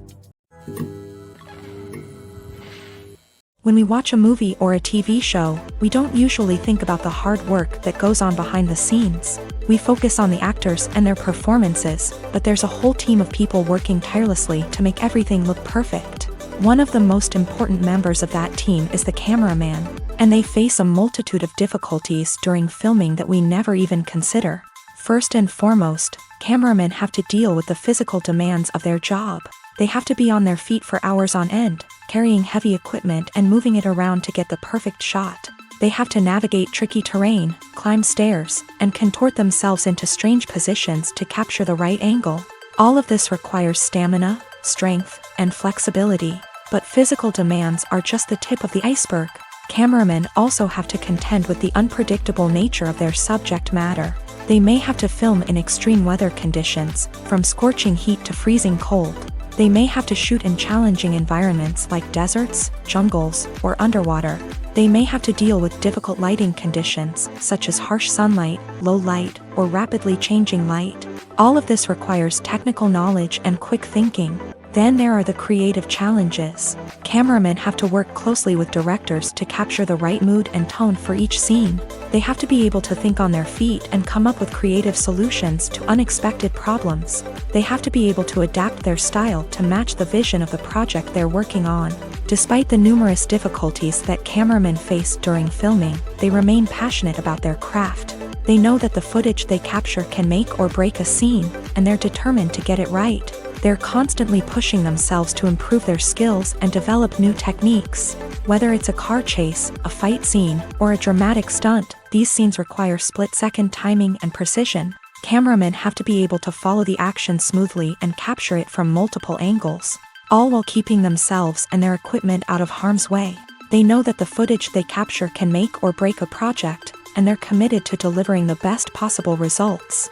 When we watch a movie or a TV show, we don't usually think about the hard work that goes on behind the scenes. We focus on the actors and their performances, but there's a whole team of people working tirelessly to make everything look perfect. One of the most important members of that team is the cameraman, and they face a multitude of difficulties during filming that we never even consider. First and foremost, cameramen have to deal with the physical demands of their job. They have to be on their feet for hours on end, carrying heavy equipment and moving it around to get the perfect shot. They have to navigate tricky terrain, climb stairs, and contort themselves into strange positions to capture the right angle. All of this requires stamina, strength, and flexibility. But physical demands are just the tip of the iceberg. Cameramen also have to contend with the unpredictable nature of their subject matter. They may have to film in extreme weather conditions, from scorching heat to freezing cold. They may have to shoot in challenging environments like deserts, jungles, or underwater. They may have to deal with difficult lighting conditions, such as harsh sunlight, low light, or rapidly changing light. All of this requires technical knowledge and quick thinking. Then there are the creative challenges. Cameramen have to work closely with directors to capture the right mood and tone for each scene. They have to be able to think on their feet and come up with creative solutions to unexpected problems. They have to be able to adapt their style to match the vision of the project they're working on. Despite the numerous difficulties that cameramen face during filming, they remain passionate about their craft. They know that the footage they capture can make or break a scene, and they're determined to get it right. They're constantly pushing themselves to improve their skills and develop new techniques. Whether it's a car chase, a fight scene, or a dramatic stunt, these scenes require split-second timing and precision. Cameramen have to be able to follow the action smoothly and capture it from multiple angles, all while keeping themselves and their equipment out of harm's way. They know that the footage they capture can make or break a project, and they're committed to delivering the best possible results.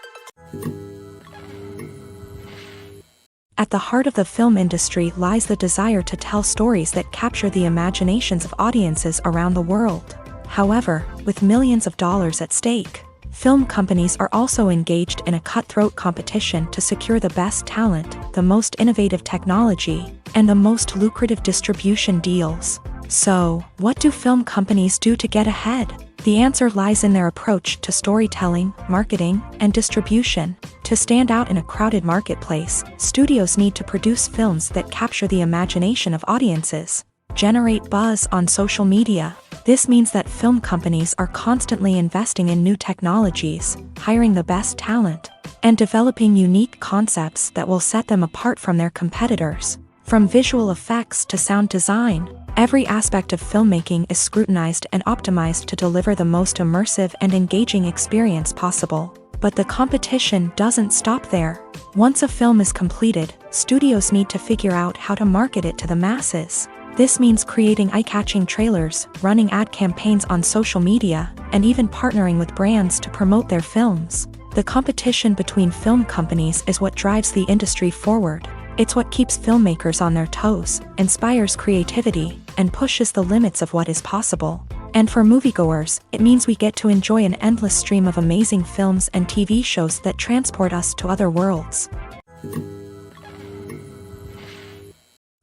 At the heart of the film industry lies the desire to tell stories that capture the imaginations of audiences around the world. However, with millions of dollars at stake, film companies are also engaged in a cutthroat competition to secure the best talent, the most innovative technology, and the most lucrative distribution deals. So, what do film companies do to get ahead? The answer lies in their approach to storytelling, marketing, and distribution. To stand out in a crowded marketplace, studios need to produce films that capture the imagination of audiences, generate buzz on social media. This means that film companies are constantly investing in new technologies, hiring the best talent, and developing unique concepts that will set them apart from their competitors. From visual effects to sound design, every aspect of filmmaking is scrutinized and optimized to deliver the most immersive and engaging experience possible. But the competition doesn't stop there. Once a film is completed, studios need to figure out how to market it to the masses. This means creating eye-catching trailers, running ad campaigns on social media, and even partnering with brands to promote their films. The competition between film companies is what drives the industry forward. It's what keeps filmmakers on their toes, inspires creativity, and pushes the limits of what is possible. And for moviegoers, it means we get to enjoy an endless stream of amazing films and TV shows that transport us to other worlds.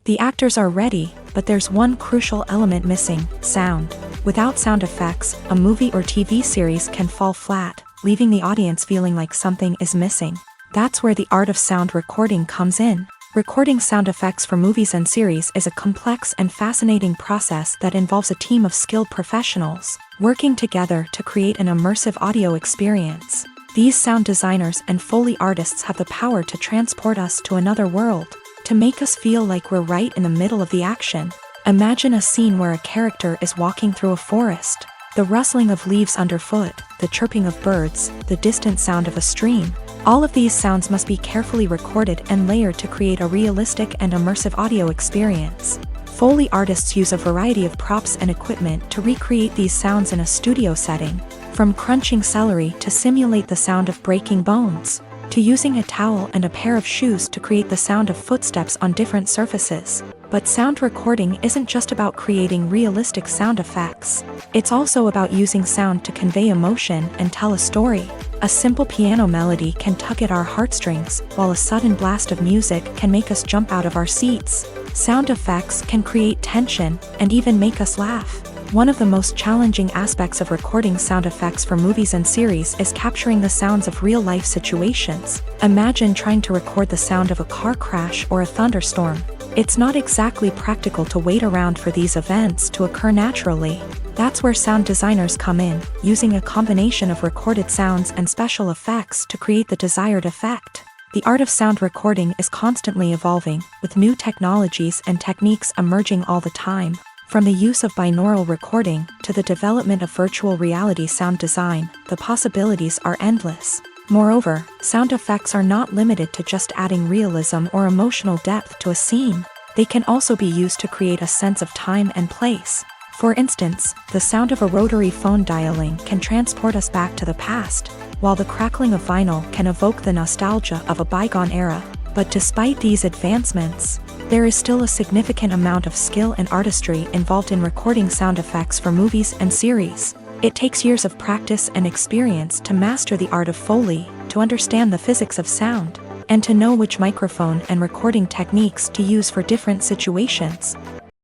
The actors are ready, but there's one crucial element missing: sound. Without sound effects, a movie or TV series can fall flat, leaving the audience feeling like something is missing. That's where the art of sound recording comes in. Recording sound effects for movies and series is a complex and fascinating process that involves a team of skilled professionals working together to create an immersive audio experience. These sound designers and Foley artists have the power to transport us to another world, to make us feel like we're right in the middle of the action. Imagine a scene where a character is walking through a forest. The rustling of leaves underfoot, the chirping of birds, the distant sound of a stream. All of these sounds must be carefully recorded and layered to create a realistic and immersive audio experience. Foley artists use a variety of props and equipment to recreate these sounds in a studio setting, from crunching celery to simulate the sound of breaking bones, to using a towel and a pair of shoes to create the sound of footsteps on different surfaces. But sound recording isn't just about creating realistic sound effects. It's also about using sound to convey emotion and tell a story. A simple piano melody can tug at our heartstrings, while a sudden blast of music can make us jump out of our seats. Sound effects can create tension and even make us laugh. One of the most challenging aspects of recording sound effects for movies and series is capturing the sounds of real-life situations. Imagine trying to record the sound of a car crash or a thunderstorm. It's not exactly practical to wait around for these events to occur naturally. That's where sound designers come in, using a combination of recorded sounds and special effects to create the desired effect. The art of sound recording is constantly evolving, with new technologies and techniques emerging all the time. From the use of binaural recording to the development of virtual reality sound design, the possibilities are endless. Moreover, sound effects are not limited to just adding realism or emotional depth to a scene. They can also be used to create a sense of time and place. For instance, the sound of a rotary phone dialing can transport us back to the past, while the crackling of vinyl can evoke the nostalgia of a bygone era. But despite these advancements, there is still a significant amount of skill and artistry involved in recording sound effects for movies and series. It takes years of practice and experience to master the art of Foley, to understand the physics of sound, and to know which microphone and recording techniques to use for different situations.